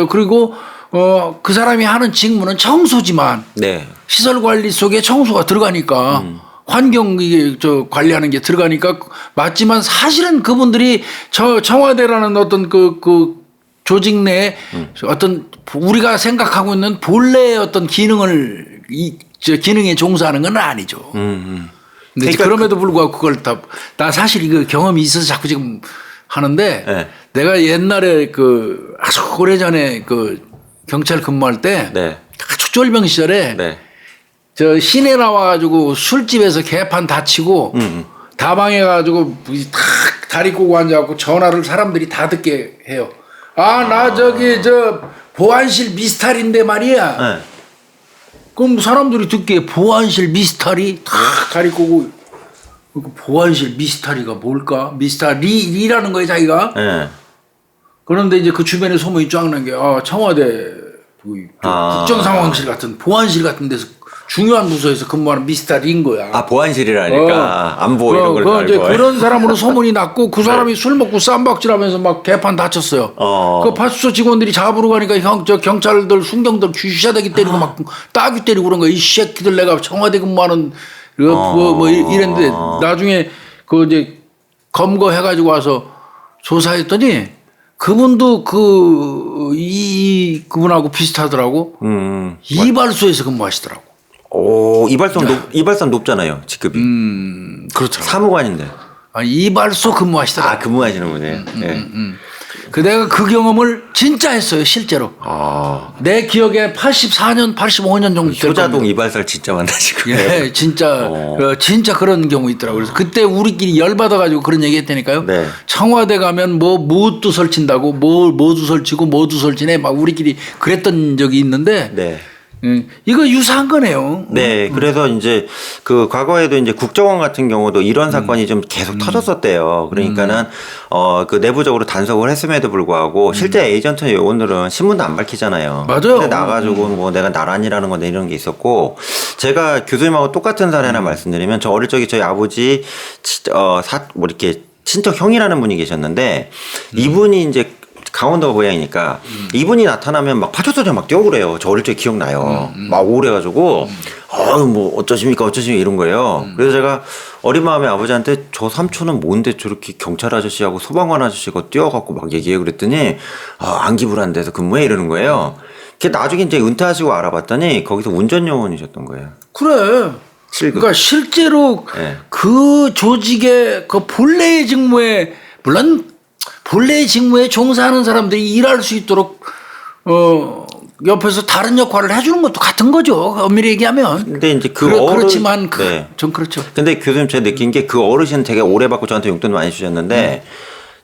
그리고 그 사람이 하는 직무는 청소지만 네. 시설 관리 속에 청소가 들어가니까 환경 관리하는 게 들어가니까 맞지만 사실은 그분들이 청와대라는 어떤 그 조직 내에 어떤 우리가 생각하고 있는 본래의 어떤 기능에 종사하는 건 아니죠. 근데 그러니까 그럼에도 불구하고 그걸 나 사실 이거 경험이 있어서 자꾸 지금 하는데 네. 내가 옛날에 아주 오래전에 경찰 근무할 때 네. 아주 쫄병 시절에 네. 저 시내 나와가지고 술집에서 개판 다치고 다방해가지고 탁 다리 꼬고 앉아갖고 전화를 사람들이 다 듣게 해요. 나 저기 보안실 미스탈인데 말이야. 네. 그럼 사람들이 듣기에 보안실 미스터리 다 다리 꼬고 보안실 미스터리가 뭘까? 미스터리라는 거예요 자기가. 네. 그런데 이제 그 주변에 소문이 쫙 난 게 청와대 국정상황실 같은 보안실 같은 데서 중요한 부서에서 근무하는 미스터리인 거야. 아 보안실이라니까 안보 이런 걸 알고. 이제 그런 사람으로 소문이 났고 그 사람이 술 먹고 쌈박질하면서 막 개판 다쳤어요. 그 파출소 직원들이 잡으러 가니까 경찰들 순경들 쥐샤대기 때리고 막 따귀 때리고 그런 거야. 이 새끼들 내가 청와대 근무하는 뭐 이랬는데 나중에 그 이제 검거해가지고 와서 조사했더니 그분도 그분하고 비슷하더라고. 이발소에서 근무하시더라고. 오 이발소 높잖아요 직급이. 그렇죠. 사무관인데. 이발소 근무하시더라고. 아 근무하시는 분이에요. 그 내가 그 경험을 진짜 했어요 실제로. 내 기억에 84년, 85년 정도 될 효자동 겁니다. 이발사를 진짜 만나시고. 예, 진짜 진짜 그런 경우 있더라고요. 그래서 그때 우리끼리 열 받아가지고 그런 얘기했다니까요. 네. 청와대 가면 뭐도 설친다고, 뭐도 설치고 뭐도 설치네, 막 우리끼리 그랬던 적이 있는데. 네. 이거 유사한 거네요. 네, 그래서 이제 그 과거에도 이제 국정원 같은 경우도 이런 사건이 좀 계속 터졌었대요. 그러니까는 그 내부적으로 단속을 했음에도 불구하고 실제 에이전트 요원들은 신문도 안 밝히잖아요. 맞아요. 근데 나가지고 뭐 내가 나란이라는 건데 이런 게 있었고 제가 교수님하고 똑같은 사례 하나 말씀드리면 저 어릴 적에 저희 아버지 뭐 이렇게 친척 형이라는 분이 계셨는데 이분이 이제 강원도 고향이니까 이분이 나타나면 막 파출소장 막 뛰고 그래요. 저 어릴 때 기억나요. 막 오래가지고 뭐 어쩌십니까 이런 거예요. 그래서 제가 어린 마음에 아버지한테 저 삼촌은 뭔데 저렇게 경찰 아저씨하고 소방관 아저씨가 뛰어갖고 막 얘기해 그랬더니 안기부란 데서 근무해 이러는 거예요. 그게 나중에 이제 은퇴하시고 알아봤더니 거기서 운전요원이셨던 거예요. 그래. 7급. 그러니까 실제로 네. 그 조직의 그 본래의 직무에 물론 본래의 직무에 종사하는 사람들이 일할 수 있도록 옆에서 다른 역할을 해주는 것도 같은 거죠. 엄밀히 얘기하면. 근데 이제 그렇지만 네. 전 그렇죠. 근데 교수님 제가 느낀 게 그 어르신 되게 오래 받고 저한테 용돈 많이 주셨는데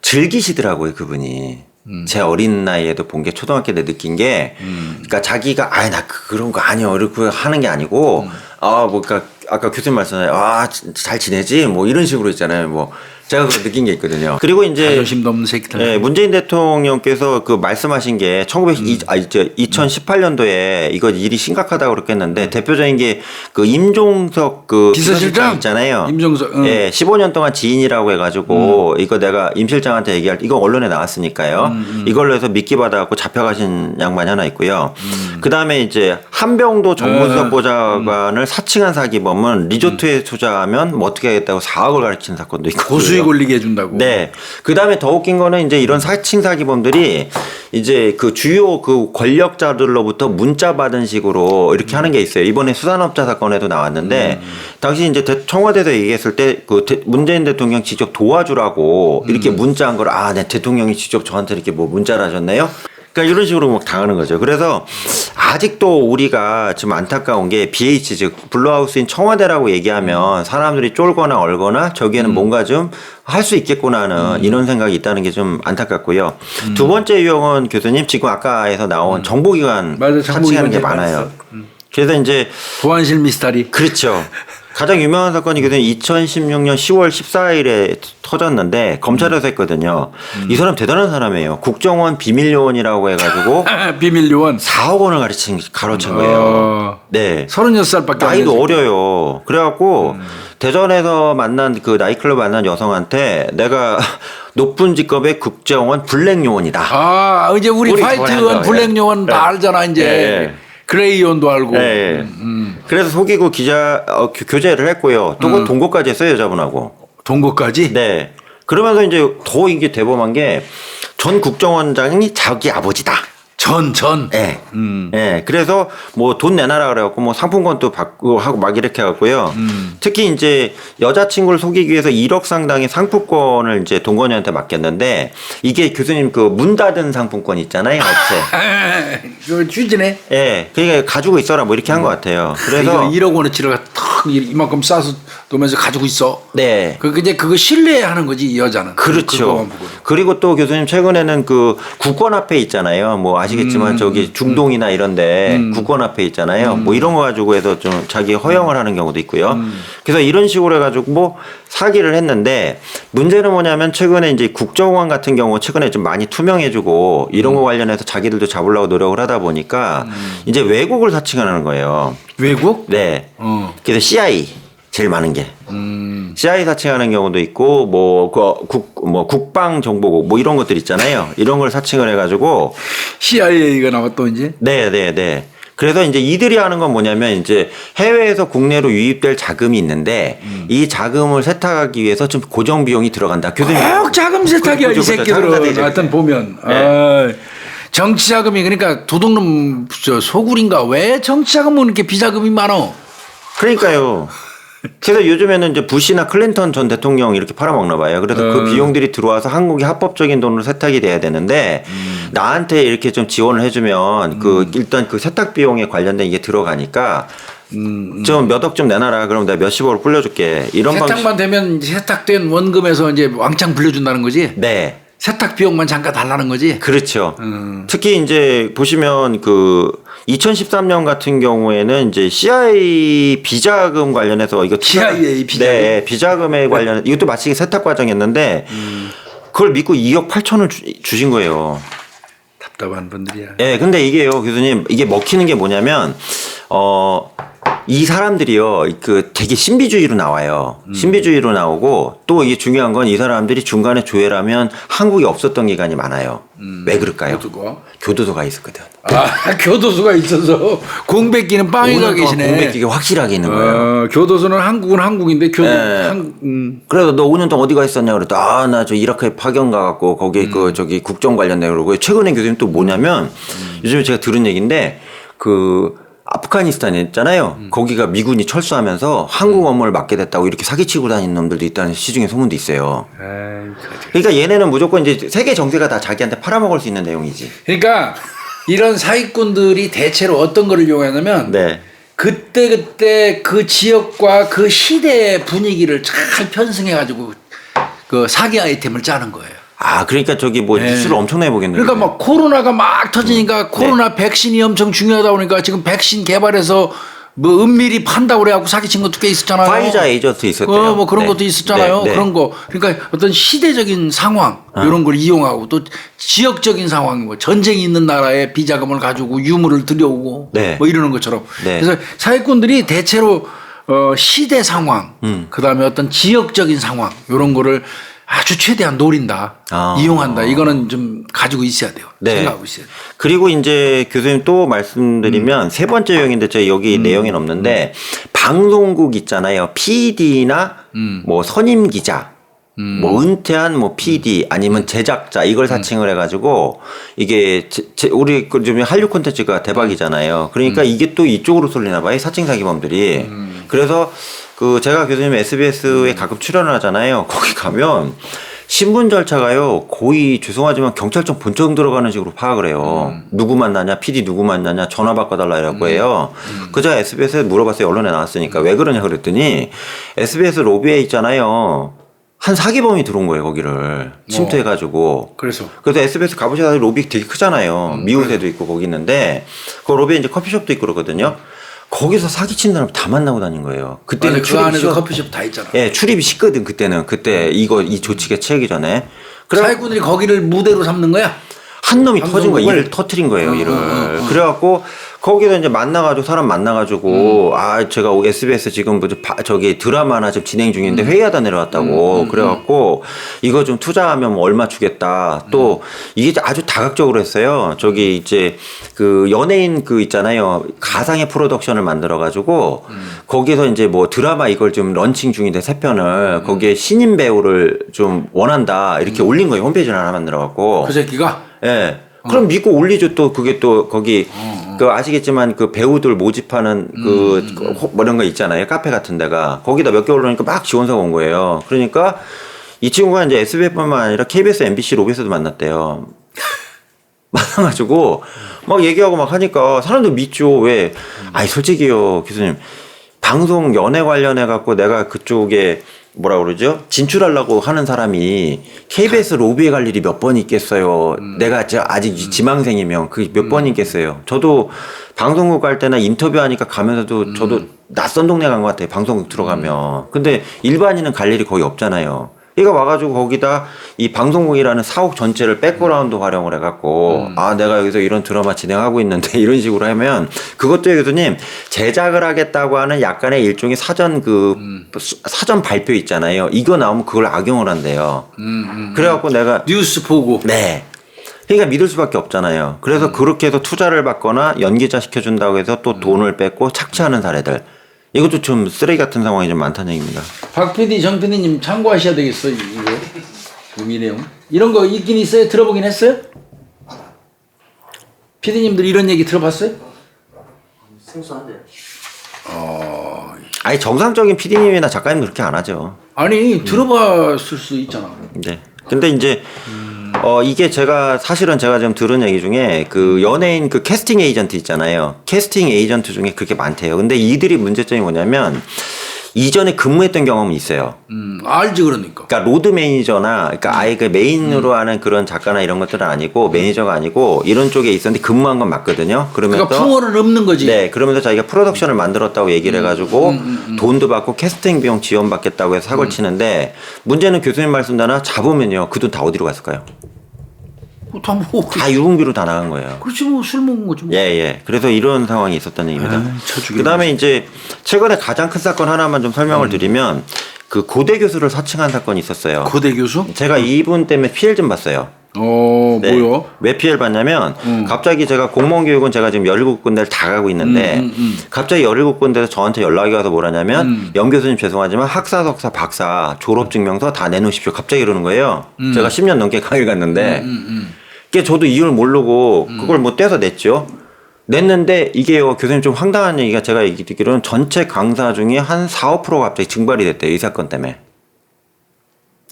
즐기시더라고요 그분이. 제 어린 나이에도 본 게 초등학교 때 느낀 게 그러니까 자기가 나 그런 거 아니야 이렇게 하는 게 아니고 뭐 그러니까 아까 교수님 말씀하셨잖아요. 잘 지내지 뭐 이런 식으로 있잖아요. 뭐 제가 그걸 느낀 게 있거든요. 그리고 이제 자존심도 없는 새끼들. 네, 문재인 대통령께서 그 말씀하신 게 2018년도에 이거 일이 심각하다고 그랬겠는데 대표적인 게 그 임종석 그 비서실장 있잖아요. 임종석. 네, 15년 동안 지인이라고 해가지고 이거 내가 임 실장한테 얘기할 때 이거 언론에 나왔으니까요. 이걸로 해서 미끼 받아갖고 잡혀가신 양반이 하나 있고요. 그 다음에 이제 한병도 정무수석 보좌관을 사칭한 사기범은 리조트에 투자하면 뭐 어떻게 하겠다고 4억을 가르치는 사건도 있고. 고수익 올리게 해준다고. 네. 그 다음에 더 웃긴 거는 이제 이런 사칭 사기범들이 이제 그 주요 그 권력자들로부터 문자 받은 식으로 이렇게 하는 게 있어요. 이번에 수산업자 사건에도 나왔는데 당시 이제 청와대에서 얘기했을 때 그 문재인 대통령 직접 도와주라고 이렇게 문자한 걸 네, 대통령이 직접 저한테 이렇게 뭐 문자를 하셨네요. 그러니까 이런 식으로 막 당하는 거죠. 그래서 아직도 우리가 좀 안타까운 게 BH 즉 블루하우스인 청와대라고 얘기하면 사람들이 쫄거나 얼거나 저기에는 뭔가 좀 할 수 있겠구나 하는 이런 생각이 있다는 게 좀 안타깝고요. 두 번째 유형은 교수님 지금 아까에서 나온 정보기관 사칭하는 게 많아요. 그래서 이제 보안실 미스터리. 그렇죠. 가장 유명한 사건이 교수님 2016년 10월 14일에 터졌는데 검찰에서 했거든요. 이 사람 대단한 사람이에요. 국정원 비밀요원이라고 해가지고 비밀요원 4억 원을 가로챈 거예요. 네. 36살밖에 나이도 어려요. 그래갖고 대전에서 만난 그 나이클럽 만난 여성한테 내가 높은 직급의 국정원 블랙요원이다. 이제 우리 화이트 요원, 블랙요원 다 알잖아 이제. 네. 그레이 요원도 알고. 네. 그래서 속이고 교제를 했고요. 또 동거까지 했어요 여자분하고. 동거까지? 네. 그러면서 이제 더 이게 대범한 게 전 국정원장이 자기 아버지다. 전. 네. 네. 그래서 뭐 돈 내놔라 그래갖고 뭐 상품권도 받고 하고 막 이렇게 해갖고요. 특히 이제 여자친구를 속이기 위해서 1억 상당의 상품권을 이제 동건이한테 맡겼는데 이게 교수님 그 문 닫은 상품권 있잖아요. 업체. 그 취지네. 예. 네. 그러니까 가지고 있어라 뭐 이렇게 한 것 같아요. 그래서 1억 원어치를 턱 이만큼 싸서 놓으면서 가지고 있어. 네. 그 이제 그거 신뢰하는 거지 이 여자는. 그렇죠. 그리고 또 교수님 최근에는 그 국권 앞에 있잖아요. 뭐 아시겠지만 저기 중동이나 이런데 국권 앞에 있잖아요. 뭐 이런 거 가지고 해서 좀 자기 허용을 하는 경우도 있고요. 그래서 이런 식으로 해가지고 뭐 사기를 했는데 문제는 뭐냐면 최근에 이제 국정원 같은 경우 최근에 좀 많이 투명해지고 이런 거 관련해서 자기들도 잡으려고 노력을 하다 보니까 이제 외국을 사칭하는 거예요. 외국? 네. 그래서 CIA 제일 많은 게. CIA 사칭하는 경우도 있고 뭐 국방정보국 뭐 이런 것들 있잖아요. 이런 걸 사칭을 해가지고 CIA가 나왔또 이제. 네. 그래서 이제 이들이 하는 건 뭐냐면 이제 해외에서 국내로 유입될 자금이 있는데 이 자금을 세탁하기 위해서 좀 고정 비용이 들어간다. 교수님. 꼭 자금 세탁이야 이 새끼들은. 하여튼 보면. 네. 아, 정치 자금이 그러니까 도둑놈 소굴인가 왜 정치 자금은 이렇게 비자금이 많어? 그러니까요. 그래서 요즘에는 이제 부시나 클린턴 전 대통령 이렇게 팔아먹나 봐요. 그래서 그 비용들이 들어와서 한국이 합법적인 돈으로 세탁이 돼야 되는데 나한테 이렇게 좀 지원을 해주면 그 일단 그 세탁 비용에 관련된 이게 들어가니까 좀 몇 억 좀 내놔라. 그럼 내가 몇십억을 불려줄게. 이런 세탁만 되면 세탁된 원금에서 이제 왕창 불려준다는 거지? 네. 세탁 비용만 잠깐 달라는 거지? 그렇죠. 특히 이제 보시면 그 2013년 같은 경우에는 이제 CIA 비자금 관련해서 이거 CIA 비자금? 네, 비자금에 관련 이것도 마치 세탁 과정이었는데 그걸 믿고 2억 8천을 주신 거예요. 답답한 분들이야. 네, 근데 이게요, 교수님, 이게 먹히는 게 뭐냐면 이 사람들이요, 그 되게 신비주의로 나와요. 신비주의로 나오고 또 이게 중요한 건 이 사람들이 중간에 조회라면 한국에 없었던 기간이 많아요. 왜 그럴까요? 교도소가 있었거든. 아, 교도소가 있어서 공백기는 빵이가 계시네. 공백기가 확실하게 있는 거예요. 교도소는 한국은 한국인데 그래서 너 5년 동안 어디 가 있었냐 그랬더니 나 저 이라크에 파견 가갖고 거기 그 저기 국정 관련된 그러고 최근에 교수님 또 뭐냐면 요즘에 제가 들은 얘기인데 그 아프가니스탄에 있잖아요. 거기가 미군이 철수하면서 한국 업무를 맡게 됐다고 이렇게 사기치고 다니는 놈들도 있다는 시중에 소문도 있어요. 그러니까 얘네는 무조건 이제 세계 정세가 다 자기한테 팔아먹을 수 있는 내용이지. 그러니까 이런 사기꾼들이 대체로 어떤 거를 이용하냐면 네. 그때 그 지역과 그 시대의 분위기를 잘 편승해가지고 그 사기 아이템을 짜는 거예요. 그러니까 저기 뭐 뉴스를 엄청나게 보겠네요. 그러니까 막 코로나가 막 터지니까 코로나 백신이 엄청 중요하다 보니까 지금 백신 개발해서 뭐 은밀히 판다고 그래갖고 사기친 것도 꽤 있었잖아요. 화이자 에이전트 있었대요. 뭐 그런 것도 있었잖아요. 그런 거. 그러니까 어떤 시대적인 상황 이런 걸 이용하고 또 지역적인 상황, 뭐 전쟁이 있는 나라에 비자금을 가지고 유물을 들여오고 뭐 이러는 것처럼. 그래서 사기꾼들이 대체로 시대 상황, 그다음에 어떤 지역적인 상황 이런 거를 아주 최대한 노린다, 이용한다. 이거는 좀 가지고 있어야 돼요. 생각하고 있어야 돼요. 그리고 이제 교수님 또 말씀드리면 세 번째 유형인데 제가 여기 내용에는 없는데 방송국 있잖아요. PD나 뭐 선임 기자, 뭐 은퇴한 뭐 PD 아니면 제작자 이걸 사칭을 해가지고 이게 우리 요즘 한류 콘텐츠가 대박이잖아요. 그러니까 이게 또 이쪽으로 쏠리나 봐요. 사칭 사기범들이. 그래서 그 제가 교수님 SBS에 가끔 출연을 하잖아요. 거기 가면 신분 절차가요 거의 죄송하지만 경찰청 본청 들어가는 식으로 파악을 해요. 누구 만나냐, PD 누구 만나냐, 전화 바꿔달라고 해요. 그 제가 SBS에 물어봤어요. 언론에 나왔으니까 왜 그러냐 그랬더니 SBS 로비에 있잖아요. 한 사기범이 들어온 거예요, 거기를. 침투해가지고. 그래서 SBS 가보셔서 로비 되게 크잖아요. 미운새도 있고 거기 있는데 그 로비에 이제 커피숍도 있고 그러거든요. 거기서 사기친 사람 다 만나고 다닌 거예요. 그때는 그 안에도 커피숍 다 있잖아. 예, 출입이 쉽거든 그때는. 그때 이 조치가 취하기 전에. 사기꾼들이 거기를 무대로 삼는 거야? 한 놈이 터진 거야. 일을 터트린 거예요, 일을. 그래갖고 거기서 이제 만나가지고 사람 만나가지고 제가 SBS 지금 저기 드라마나 지금 진행 중인데 회의하다 내려왔다고 그래갖고 이거 좀 투자하면 뭐 얼마 주겠다. 또 이게 아주 다각적으로 했어요. 저기 이제 그 연예인 그 있잖아요. 가상의 프로덕션을 만들어가지고 거기서 이제 뭐 드라마 이걸 좀 런칭 중인데 세 편을 거기에 신인 배우를 좀 원한다 이렇게 올린 거예요. 홈페이지를 하나 만들어갖고. 그 새끼가? 예. 그럼 믿고 올리죠. 또 그게 또 거기 그 아시겠지만 그 배우들 모집하는 뭐 이런 거 있잖아요. 카페 같은 데가 거기다 몇 개월 오니까 막 지원서가 온 거예요. 그러니까 이 친구가 이제 SBS뿐만 아니라 KBS, MBC 로비에서도 만났대요. 만나가지고 막 얘기하고 막 하니까 사람들 믿죠. 왜? 솔직히요, 교수님. 방송 연예 관련해 갖고 내가 그쪽에 뭐라 그러죠? 진출하려고 하는 사람이 KBS 로비에 갈 일이 몇 번 있겠어요. 내가 아직 지망생이면 그게 몇 번 있겠어요. 저도 방송국 갈 때나 인터뷰하니까 가면서도 저도 낯선 동네 간 것 같아요. 방송국 들어가면. 근데 일반인은 갈 일이 거의 없잖아요. 얘가 와가지고 거기다 이 방송국이라는 사옥 전체를 백그라운드 활용을 해갖고 아 내가 여기서 이런 드라마 진행하고 있는데 이런 식으로 하면 그것도 교수님 제작을 하겠다고 하는 약간의 일종의 사전 사전 발표 있잖아요. 이거 나오면 그걸 악용을 한대요. 그래갖고 내가 뉴스 보고. 네. 그러니까 믿을 수밖에 없잖아요. 그래서 그렇게 해서 투자를 받거나 연기자 시켜준다고 해서 또 돈을 뺏고 착취하는 사례들. 이것도 좀 쓰레기 같은 상황이 좀 많다는 얘기입니다. 박 PD, 정 PD님 참고하셔야 되겠어 이거. 이 내용. 이런 거 있긴 있어요? 들어보긴 했어요? PD님들 이런 얘기 들어봤어요? 생소한데요. 아니 정상적인 PD님이나 작가님 그렇게 안 하죠. 아니 들어봤을 수 있잖아. 네. 근데 이제 이게 사실은 제가 좀 들은 얘기 중에 그 연예인 그 캐스팅 에이전트 있잖아요. 캐스팅 에이전트 중에 그렇게 많대요. 근데 이들이 문제점이 뭐냐면 이전에 근무했던 경험이 있어요. 알지 그러니까. 그러니까 로드 매니저나 그러니까 아예 그 메인으로 하는 그런 작가나 이런 것들은 아니고 매니저가 아니고 이런 쪽에 있었는데 근무한 건 맞거든요. 그러면서 그러니까 풍어를 읊는 거지. 네, 그러면서 자기가 프로덕션을 만들었다고 얘기를 해가지고 돈도 받고 캐스팅 비용 지원받겠다고 해서 사고를 치는데 문제는 교수님 말씀대로 잡으면요 그 돈 다 어디로 갔을까요? 다 유흥비로 다 나간 거예요. 그렇지 뭐 술 먹은 거지 뭐. 예. 그래서 이런 상황이 있었다는 얘기입니다. 쳐죽이네. 그다음에 이제 최근에 가장 큰 사건 하나만 좀 설명을 드리면 그 고대 교수를 사칭한 사건이 있었어요. 고대 교수? 제가 이분 때문에 피해를 좀 봤어요. 네. 뭐요? 왜 피해를 봤냐면 갑자기 제가 공무원 교육은 제가 지금 17군데를 다 가고 있는데 갑자기 17군데에서 저한테 연락이 와서 뭐라냐면 영 교수님 죄송하지만 학사, 석사, 박사 졸업증명서 다 내놓으십시오. 갑자기 이러는 거예요. 제가 10년 넘게 강의를 갔는데 그게 저도 이유를 모르고 그걸 뭐 떼서 냈죠. 냈는데 이게요 교수님 좀 황당한 얘기가 제가 얘기 듣기로는 전체 강사 중에 한 4, 5%가 갑자기 증발이 됐대요. 이 사건 때문에.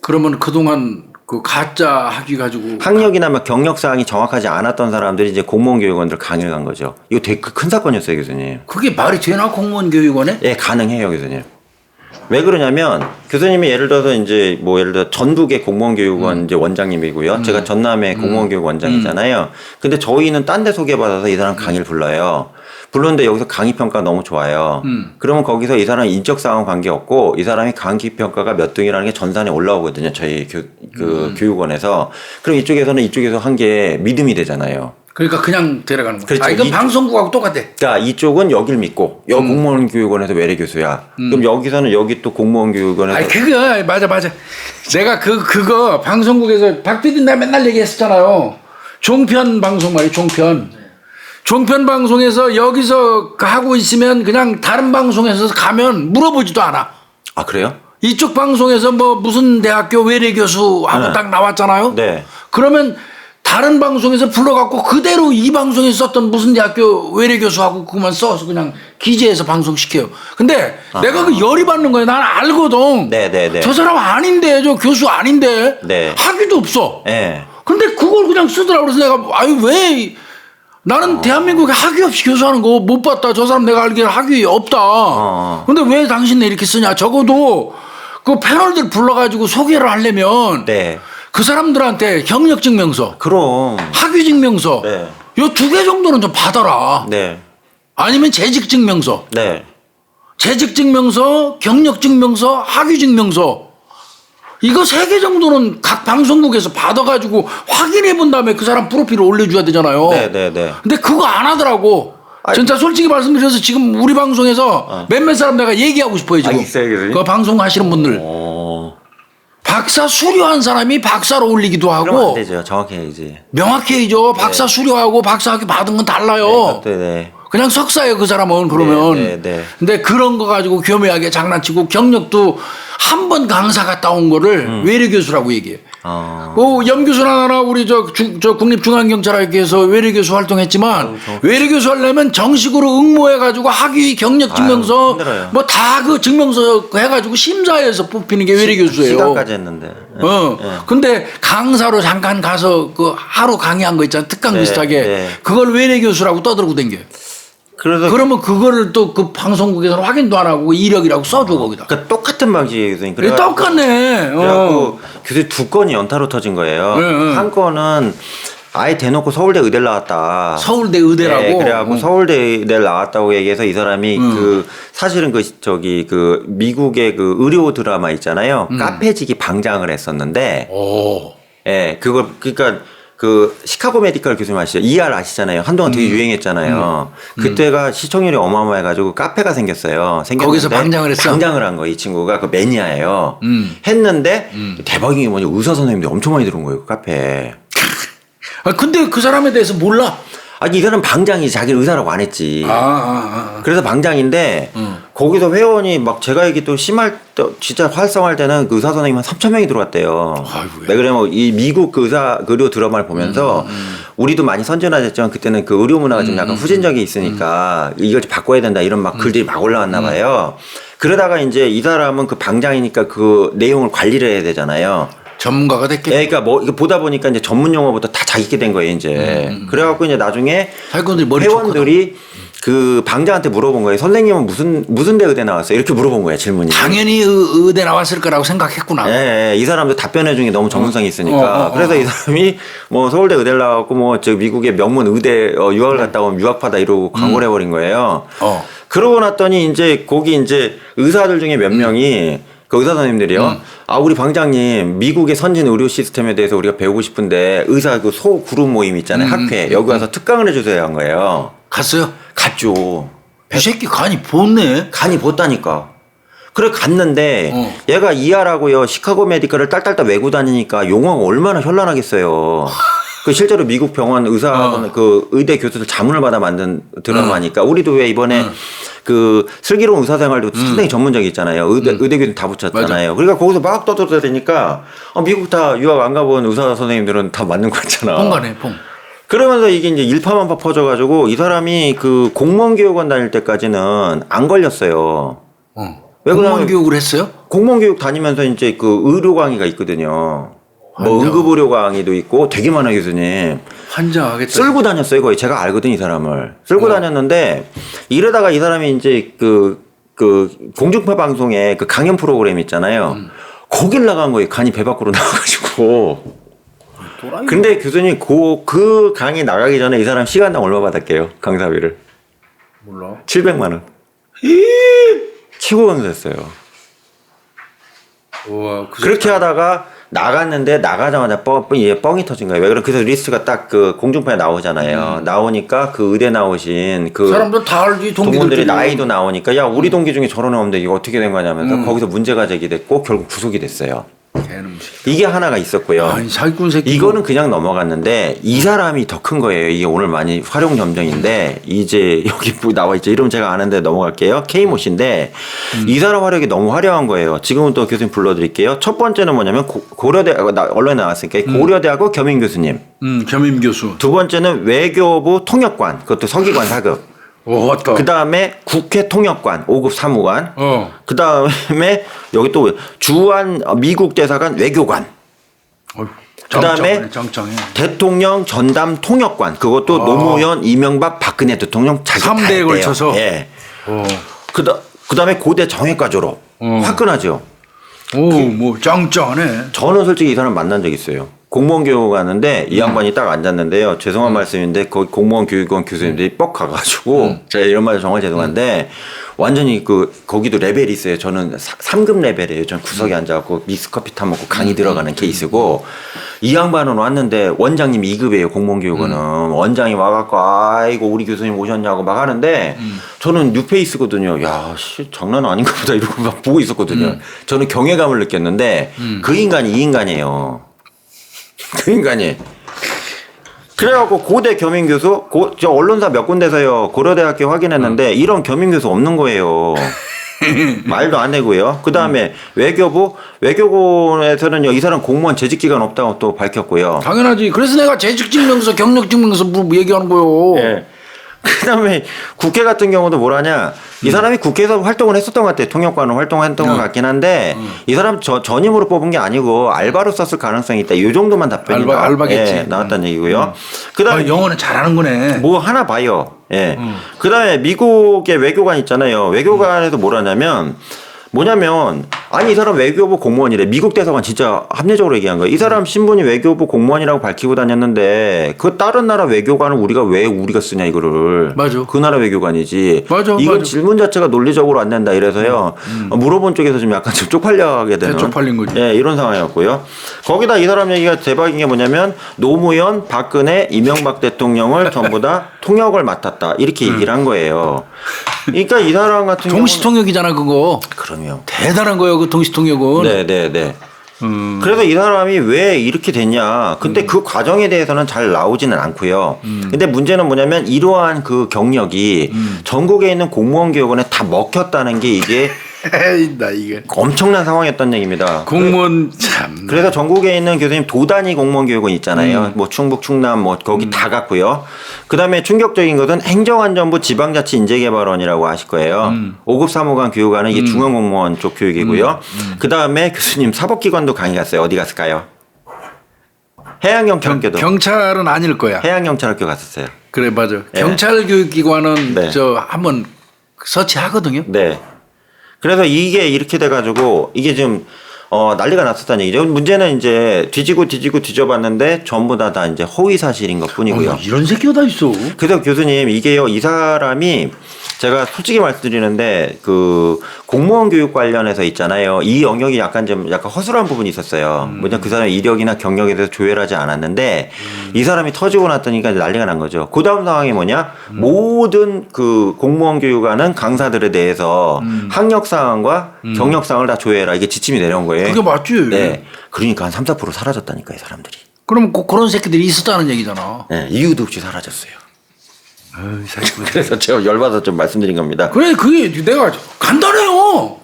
그러면 그동안 그 가짜 학위 가지고 학력이나 막 경력 사항이 정확하지 않았던 사람들이 이제 공무원 교육원들 강의를 간 거죠. 이거 되게 큰 사건이었어요, 교수님. 그게 말이 되나 공무원 교육원에? 예, 가능해요, 교수님. 왜 그러냐면 교수님이 예를 들어서 이제 뭐 예를 들어 전북의 공무원 교육원 이제 원장님이고요. 제가 전남의 공무원 교육 원장이잖아요. 근데 저희는 딴 데 소개받아서 이 사람 강의를 불러요. 불렀는데 여기서 강의 평가 너무 좋아요. 그러면 거기서 이 사람 인적 사항 관계 없고 이 사람이 강의 평가가 몇 등이라는 게 전산에 올라오거든요. 저희 교육원에서. 그럼 이쪽에서 한 게 믿음이 되잖아요. 그러니까 그냥 데려가는 거야. 그렇죠. 이건 방송국하고 똑같아. 그러니까 이쪽은 여길 믿고 여기 공무원 교육원에서 외래 교수야. 그럼 여기서는 여기 또 공무원 교육원에서 아니 그거 맞아. 내가 그거 방송국에서 박 PD 나 맨날 얘기했었잖아요. 종편 방송 말이에요. 종편 방송에서 여기서 하고 있으면 그냥 다른 방송에서 가면 물어보지도 않아. 아 그래요? 이쪽 방송에서 뭐 무슨 대학교 외래 교수하고 네. 딱 나왔잖아요. 네. 그러면 다른 방송에서 불러갖고 그대로 이 방송에서 썼던 무슨 대학교 외래 교수하고 그만 써서 그냥 기재해서 방송시켜요. 근데 내가 그 열이 받는 거야. 난 알거든. 네. 저 사람 아닌데, 저 교수 아닌데. 네. 학위도 없어. 네. 근데 그걸 그냥 쓰더라고. 그래서 내가, 왜. 나는 대한민국에 학위 없이 교수하는 거 못 봤다. 저 사람 내가 알기로는 학위 없다. 근데 왜 당신네 이렇게 쓰냐. 적어도 그 패널들 불러가지고 소개를 하려면. 네. 그 사람들한테 경력증명서, 그럼 학위증명서, 네. 요 2개 정도는 좀 받아라. 네. 아니면 재직증명서, 네. 재직증명서, 경력증명서, 학위증명서. 이거 3개 정도는 각 방송국에서 받아가지고 확인해 본 다음에 그 사람 프로필을 올려줘야 되잖아요. 네. 근데 그거 안 하더라고. 진짜 솔직히 말씀드려서 지금 우리 방송에서 몇몇 사람 내가 얘기하고 싶어요 지금. 있어요, 교수님? 그 방송 하시는 분들. 박사 수료한 사람이 박사로 올리기도 그럼 안 하고 되죠. 정확히 해야지. 명확히 해야죠. 박사 수료하고 박사 학위 받은 건 달라요. 네. 그냥 석사예요 그 사람은 그러면. 네. 근데 그런 거 가지고 교묘하게 장난치고 경력도 한 번 강사 갔다 온 거를 외래 교수라고 얘기해요. 그 염교수나 나나 우리 저 국립중앙경찰학교에서 외래 교수 활동했지만 외래 교수 하려면 정식으로 응모해가지고 학위 경력증명서 뭐 다 그 증명서 해가지고 심사해서 뽑히는 게 외래 교수예요. 시간까지 했는데. 근데 강사로 잠깐 가서 그 하루 강의한 거 있잖아. 특강 비슷하게. 그걸 외래 교수라고 떠들고 댕겨요. 그래서 그러면 그거를 또 그 방송국에서는 확인도 안 하고 이력이라고 써줘 거기다. 그러니까 똑같은 방식이에요, 교수님. 똑같네. 그래갖고 교수님 두 건이 연타로 터진 거예요. 네. 한 건은 아예 대놓고 서울대 의대를 나왔다. 서울대 의대라고. 네, 그래갖고 서울대 의대를 나왔다고 얘기해서 이 사람이 그 사실은 그 미국의 그 의료 드라마 있잖아요. 카페지기 방장을 했었는데, 오. 예, 그걸 그러니까 그 시카고 메디컬 교수님 아시죠? ER 아시잖아요. 한동안 되게 유행했잖아요. 그때가 시청률이 어마어마해가지고 카페가 생겼어요. 거기서 방장을 했어? 방장을 한 거. 이 친구가 그 매니아예요. 했는데 대박인 게 뭐냐, 의사 선생님들이 엄청 많이 들어온 거예요, 그 카페에. 아, 근데 그 사람에 대해서 몰라. 아니, 이 사람 방장이 자기 의사라고 안 했지. 그래서 방장인데 거기서 회원이 막 제가 얘기 또 심할 때 진짜 활성화할 때는 그 의사 선생님 한 3,000명이 들어왔대요. 아이고야. 왜 그러면 이 미국 그 의료 드라마를 보면서 우리도 많이 선진화됐지만 그때는 그 의료 문화가 좀 약간 후진적이 있으니까 이걸 좀 바꿔야 된다 이런 막 글들이 막 올라왔나 봐요. 그러다가 이제 이 사람은 그 방장이니까 그 내용을 관리를 해야 되잖아요. 전문가가 됐겠지. 네, 그러니까 뭐 이거 보다 보니까 이제 전문 용어부터 다 자기게 된 거예요, 이제. 그래갖고 이제 나중에 사기꾼들이 머리 회원들이 그 방장한테 물어본 거예요. 선생님은 무슨 대 의대 나왔어요? 이렇게 물어본 거예요, 질문이. 당연히 의대 나왔을 거라고 생각했구나. 예, 이 사람도 답변해 중에 너무 전문성이 있으니까. 그래서 이 사람이 뭐 서울대 의대를 나왔고 뭐 저 미국의 명문 의대 유학을 갔다 오면 유학파다 이러고 광고를 해버린 거예요. 그러고 났더니 이제 거기 이제 의사들 중에 몇 명이 그 의사 선생님들이요. 아, 우리 방장님, 미국의 선진 의료 시스템에 대해서 우리가 배우고 싶은데 의사 그 소 그룹 모임 있잖아요. 학회. 여기 와서 특강을 해주세요 한 거예요. 갔어요? 갔죠. 이 새끼 간이 좋네. 간이 벗다니까. 그래 갔는데 얘가 이하라고요. 시카고 메디컬을 딸딸딸 외고 다니니까 용어가 얼마나 현란하겠어요. 그 실제로 미국 병원 의사 그 의대 교수들 자문을 받아 만든 드라마니까 우리도 왜 이번에 그 슬기로운 의사생활도 상당히 전문적이 있잖아요. 의대 교수 다 붙였잖아요. 맞아. 그러니까 거기서 막 떠들어대니까 미국 다 유학 안 가본 의사 선생님들은 다 맞는 거 있잖아. 뽕가네 뽕. 그러면서 이게 이제 일파만파 퍼져가지고 이 사람이 그 공무원 교육원 다닐 때까지는 안 걸렸어요. 왜 공무원 그러냐면 교육을 했어요? 공무원 교육 다니면서 이제 그 의료 강의가 있거든요. 뭐 응급의료 강의도 있고 되게 많아요, 교수님. 환장하겠다. 쓸고 다녔어요, 거의. 제가 알거든요, 이 사람을. 쓸고 다녔는데 이러다가 이 사람이 이제 그 공중파 방송에 그 강연 프로그램 있잖아요. 거길 나간 거예요. 간이 배 밖으로 나와가지고. 근데 교수님 그 강의 나가기 전에 이 사람 시간당 얼마 받았게요? 강사비를. 몰라. 700만 원. 최고 강사였어요. 우와, 그렇게 하다가 나갔는데 나가자마자 뻥이 터진 거예요. 왜 그래? 그래서 리스트가 딱 그 공중파에 나오잖아요. 나오니까 그 의대 나오신 그 사람들 다 알지. 동문들이 나이도 나오니까 야 우리 동기 중에 저런 애 없는데 이거 어떻게 된 거냐면서 거기서 문제가 제기됐고 결국 구속이 됐어요. 이게 하나가 있었고요. 아니 사기꾼 새끼. 이거는 그냥 넘어갔는데 이 사람이 더 큰 거예요. 이게 오늘 많이 활용 점정인데 이제 여기 나와 있죠. 이름 제가 아는데 넘어갈게요. K모 씨인데 이 사람 활약이 너무 화려한 거예요. 지금은 또 교수님 불러드릴게요. 첫 번째는 뭐냐면 고려대 언론에 나왔으니까 고려대하고 겸임 교수님. 겸임 교수. 두 번째는 외교부 통역관. 그것도 서기관 4급. 오 맞다. 그 다음에 국회 통역관 5급 사무관. 그 다음에 여기 또 주한 미국 대사관 외교관. 그 다음에 장장해. 대통령 전담 통역관. 그것도 노무현 이명박 박근혜 대통령 자기 다 3대에 했대요. 걸쳐서. 예. 그 다음에 고대 정외과 졸업. 화끈하죠. 오뭐 짱짱하네. 저는 솔직히 이 사람 만난 적 있어요. 공무원 교육 가는데 이 양반이 딱 앉았는데요. 죄송한 말씀인데 거기 공무원 교육원 교수님들이 뻑 가가지고 제가 이런 말 정말 죄송한데 완전히 거기도 레벨이 있어요. 저는 3급 레벨이에요. 전 구석에 앉아갖고 믹스커피 타먹고 강의 들어가는 케이스고 이 양반은 왔는데 원장님 2급이에요. 공무원 교육원은 원장이 와갖고 아이고 우리 교수님 오셨냐고 막 하는데 저는 뉴페이스거든요. 야, 씨, 장난 아닌가 보다 이러고 막 보고 있었거든요. 저는 경외감을 느꼈는데 그 인간이 이 인간이에요. 그 인간이. 그래갖고 고대 겸임교수, 저 언론사 몇 군데서요 고려대학교 확인했는데 이런 겸임교수 없는 거예요. 말도 안 되고요. 그 다음에 외교부에서는요 이 사람 공무원 재직기간 없다고 또 밝혔고요. 당연하지. 그래서 내가 재직증명서, 경력증명서 뭐 얘기하는 거요. 예. 그다음에 국회 같은 경우도 뭘 하냐. 이 사람이 국회에서 활동을 했었던 것 같아요. 통역관으로 활동했던 것 같긴 한데 이 사람 전임으로 뽑은 게 아니고 알바로 썼을 가능성이 있다. 이 정도만 답변이 알바겠지. 예, 나왔다는 얘기고요. 그다음에 영어는 잘하는 거네. 뭐 하나 봐요. 예. 그다음에 미국의 외교관 있잖아요. 외교관에서 뭘 하냐면 뭐냐면 아니 이 사람 외교부 공무원이래. 미국 대사관 진짜 합리적으로 얘기한 거예요. 이 사람 신분이 외교부 공무원이라고 밝히고 다녔는데 그 다른 나라 외교관은 우리가 쓰냐 이거를. 맞아. 그 나라 외교관이지. 맞아. 이건 맞아. 질문 자체가 논리적으로 안 된다 이래서요. 물어본 쪽에서 좀 약간 좀 쪽팔려하게 되는. 쪽팔린 거지. 예, 이런 상황이었고요. 거기다 이 사람 얘기가 대박인 게 뭐냐면 노무현, 박근혜, 이명박 대통령을 전부 다 통역을 맡았다 이렇게 얘기를 한 거예요. 그러니까 이 사람 같은 경우는 동시통역이잖아 그거. 그럼요. 대단한 거예요 그 동시통역은. 네네네. 그래서 이 사람이 왜 이렇게 됐냐. 근데 그 과정에 대해서는 잘 나오지는 않고요. 근데 문제는 뭐냐면 이러한 그 경력이 전국에 있는 공무원 교육원에 다 먹혔다는 게 이게 에이 나 이게 엄청난 상황이었던 얘기입니다. 공무원 참. 그래서 전국에 있는 교수님 도단위 공무원 교육원 있잖아요. 뭐 충북, 충남 뭐 거기 다 갔고요. 그다음에 충격적인 것은 행정안전부 지방자치 인재개발원이라고 아실 거예요. 5급 사무관 교육관은 이게 중앙공무원 쪽 교육이고요. 그다음에 교수님 사법기관도 강의 갔어요. 어디 갔을까요? 해양경찰학교도. 경찰은 아닐 거야. 해양경찰학교 갔었어요. 그래 맞아. 네. 경찰 교육기관은 네. 저 한번 서치하거든요. 네. 그래서 이게 이렇게 돼가지고 이게 지금 난리가 났었다는 얘기죠. 문제는 이제 뒤지고 뒤져봤는데 전부 다 이제 허위 사실인 것 뿐이고요. 이런 새끼가 다 있어. 그래서 교수님 이게요 이 사람이 제가 솔직히 말씀드리는데 그 공무원 교육 관련해서 있잖아요. 이 영역이 약간 허술한 부분이 있었어요. 뭐냐 그 사람의 이력이나 경력에 대해서 조회하지 않았는데 이 사람이 터지고 났더니까 난리가 난 거죠. 그 다음 상황이 뭐냐 모든 그 공무원 교육하는 강사들에 대해서 학력 사항과 경력 사항을 다 조회해라 이게 지침이 내려온 거예요. 그게 맞지. 네. 그러니까 한 3-4% 사라졌다니까 이 사람들이. 그럼 그런 새끼들이 있었다는 얘기잖아. 네. 이유도 없이 사라졌어요. 그래서 제가 열받아서 좀 말씀드린 겁니다. 그래 그게 내가 간단해요.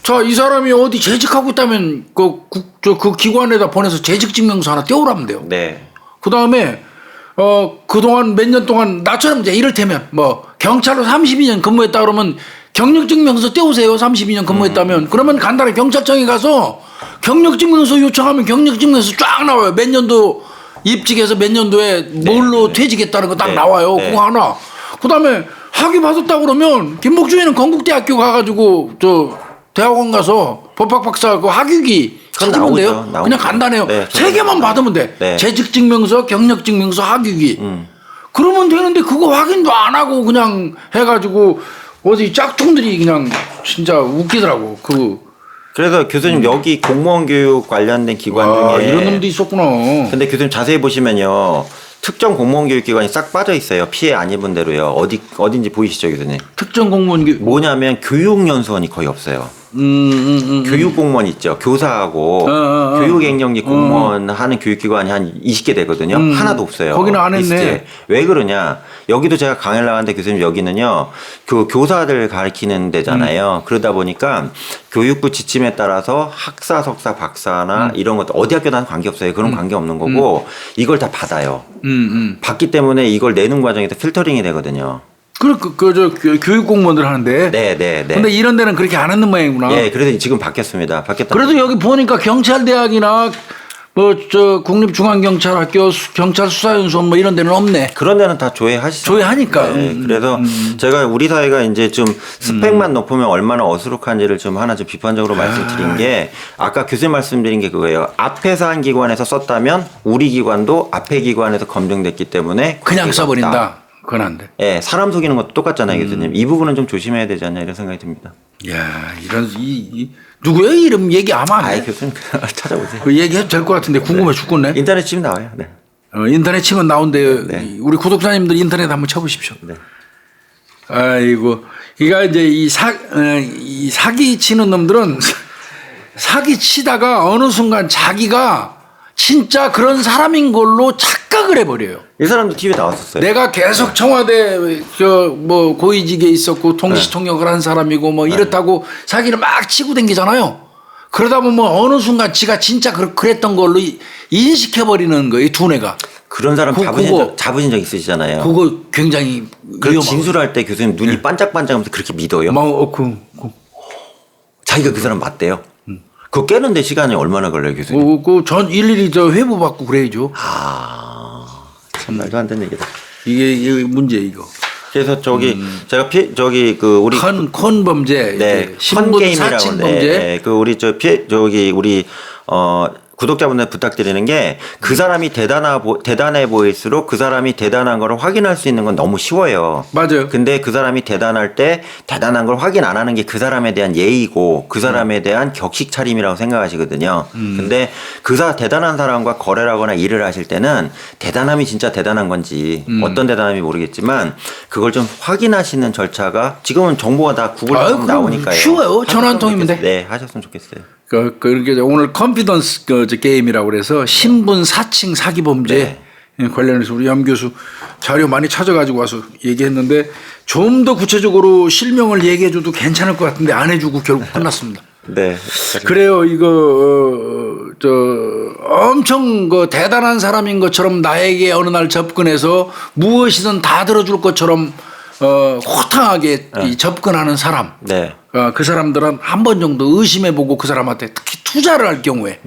자 이 사람이 어디 재직하고 있다면 그 기관에다 보내서 재직 증명서 하나 떼오라면 돼요. 네. 그 다음에 그동안 몇 년 동안 나처럼 이제 이를테면 뭐 경찰로 32년 근무했다 그러면 경력증명서 떼오세요. 32년 근무했다면 그러면 간단히 경찰청에 가서 경력증명서 요청하면 경력증명서 쫙 나와요. 몇 년도 입직해서 몇 년도에 뭘로 퇴직했다는 거 딱 나와요. 그거 하나. 그 다음에 학위 받았다 그러면 김복주에는 건국대학교 가가지고 저 대학원 가서 법학박사 그 학위기 찾으면 돼요. 그냥 간단해요. 네, 세 개만 받으면 돼. 네. 재직증명서, 경력증명서, 학위기. 그러면 되는데 그거 확인도 안 하고 그냥 해가지고 어디 짝퉁들이 그냥 진짜 웃기더라고. 그래서 교수님 여기 공무원 교육 관련된 기관 중에 이런 놈도 있었구나. 근데 교수님 자세히 보시면요. 특정 공무원 교육 기관이 싹 빠져 있어요. 피해 안 입은 대로요. 어딘지 보이시죠, 교수님? 특정 공무원 뭐냐면 교육연수원이 거의 없어요. 교육 공무원 있죠. 교사하고 교육행정직 공무원 하는 교육기관이 한 20개 되거든요. 하나도 없어요. 거기는 안 했네. 리스트에. 왜 그러냐. 여기도 제가 강의를 나갔는데 교수님 여기는요. 교사들 가르치는 데잖아요. 그러다 보니까 교육부 지침에 따라서 학사, 석사, 박사나 이런 것도 어디 학교나 관계없어요. 그런 관계없는 거고 이걸 다 받아요. 받기 때문에 이걸 내는 과정에서 필터링이 되거든요. 저 교육 공무원들 하는데. 네. 근데 이런 데는 그렇게 안 하는 모양이구나. 예, 그래서 지금 바뀌었습니다. 그래도 여기 보니까 경찰대학이나 뭐 저 국립중앙경찰학교, 경찰수사연수원 뭐 이런 데는 없네. 그런 데는 다 조회하시죠. 조회하니까. 네, 그래서 제가 우리 사회가 이제 좀 스펙만 높으면 얼마나 어수룩한지를 좀 하나 좀 비판적으로 말씀드린 게 아까 교수님 말씀드린 게 그거예요. 앞에서 한 기관에서 썼다면 우리 기관도 앞에 기관에서 검증됐기 때문에 그냥 써버린다. 없다. 그건 안 돼. 예, 사람 속이는 것도 똑같잖아요, 교수님. 이 부분은 좀 조심해야 되지 않냐 이런 생각이 듭니다. 야, 누구야 이름 얘기하면 안 아이, 돼. 교수님 찾아보세요. 그 얘기해도 될 것 같은데 궁금해 죽겠네. 인터넷 치면 나와요. 네. 인터넷 치면 나온대요. 네. 우리 구독자님들 인터넷 한번 쳐보십시오. 네. 아이고, 그러니까 이제 이 사기 치는 놈들은 사기 치다가 어느 순간 자기가 진짜 그런 사람인 걸로 착각을 해버려요. 이 사람도 TV에 나왔었어요. 내가 계속 청와대 뭐 고위직에 있었고 통시통역을 한 사람이고 뭐 이렇다고 사기를 막 치고 댕기잖아요. 그러다 보면 어느 순간 지가 진짜 그랬던 걸로 인식해버리는 거예요. 이 두뇌가. 그런 사람 그거- 잡으신 적 있으시잖아요. 그거 굉장히 그 위험하고. 진술할 때 교수님 눈이 반짝반짝하면서 그렇게 믿어요. 자기가 그 사람 맞대요. 그거 깨는데 시간이 얼마나 걸려요, 교수님? 전 일일이 저 회부 받고 그래야죠. 참 말도 안 되는 얘기다. 이게 문제 이거. 그래서 제가 우리 컨 범죄, 네, 신분 컨게임이라고 사칭 네, 범죄. 네, 그 우리 우리 구독자분들 부탁드리는 게 그 사람이 대단해 보일수록 그 사람이 대단한 걸 확인할 수 있는 건 너무 쉬워요. 맞아요. 근데 그 사람이 대단할 때 대단한 걸 확인 안 하는 게 그 사람에 대한 예의고 그 사람에 대한 격식 차림이라고 생각하시거든요. 근데 대단한 사람과 거래를 하거나 일을 하실 때는 대단함이 진짜 대단한 건지 어떤 대단함이 모르겠지만 그걸 좀 확인하시는 절차가 지금은 정보가 다 구글에 그럼 나오니까요. 쉬워요. 전화 한 통이면 돼. 네, 하셨으면 좋겠어요. 그렇게 오늘 컨피던스 게임이라고 그래서 신분 사칭 사기 범죄 관련해서 우리 양 교수 자료 많이 찾아가지고 와서 얘기했는데 좀 더 구체적으로 실명을 얘기해줘도 괜찮을 것 같은데 안 해주고 결국 끝났습니다. 네. 그래요. 이거 엄청 대단한 사람인 것처럼 나에게 어느 날 접근해서 무엇이든 다 들어줄 것처럼 호탕하게 접근하는 사람. 네. 그 사람들은 한 번 정도 의심해보고 그 사람한테 특히 투자를 할 경우에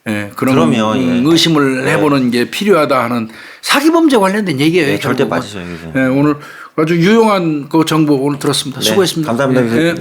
그런 그럼요, 예. 의심을 해보는 게 필요하다 하는 사기범죄 관련된 얘기예요. 네, 절대 결국은. 빠지셔야 돼요. 오늘 아주 유용한 그 정보 오늘 들었습니다. 네, 수고했습니다. 감사합니다. 예.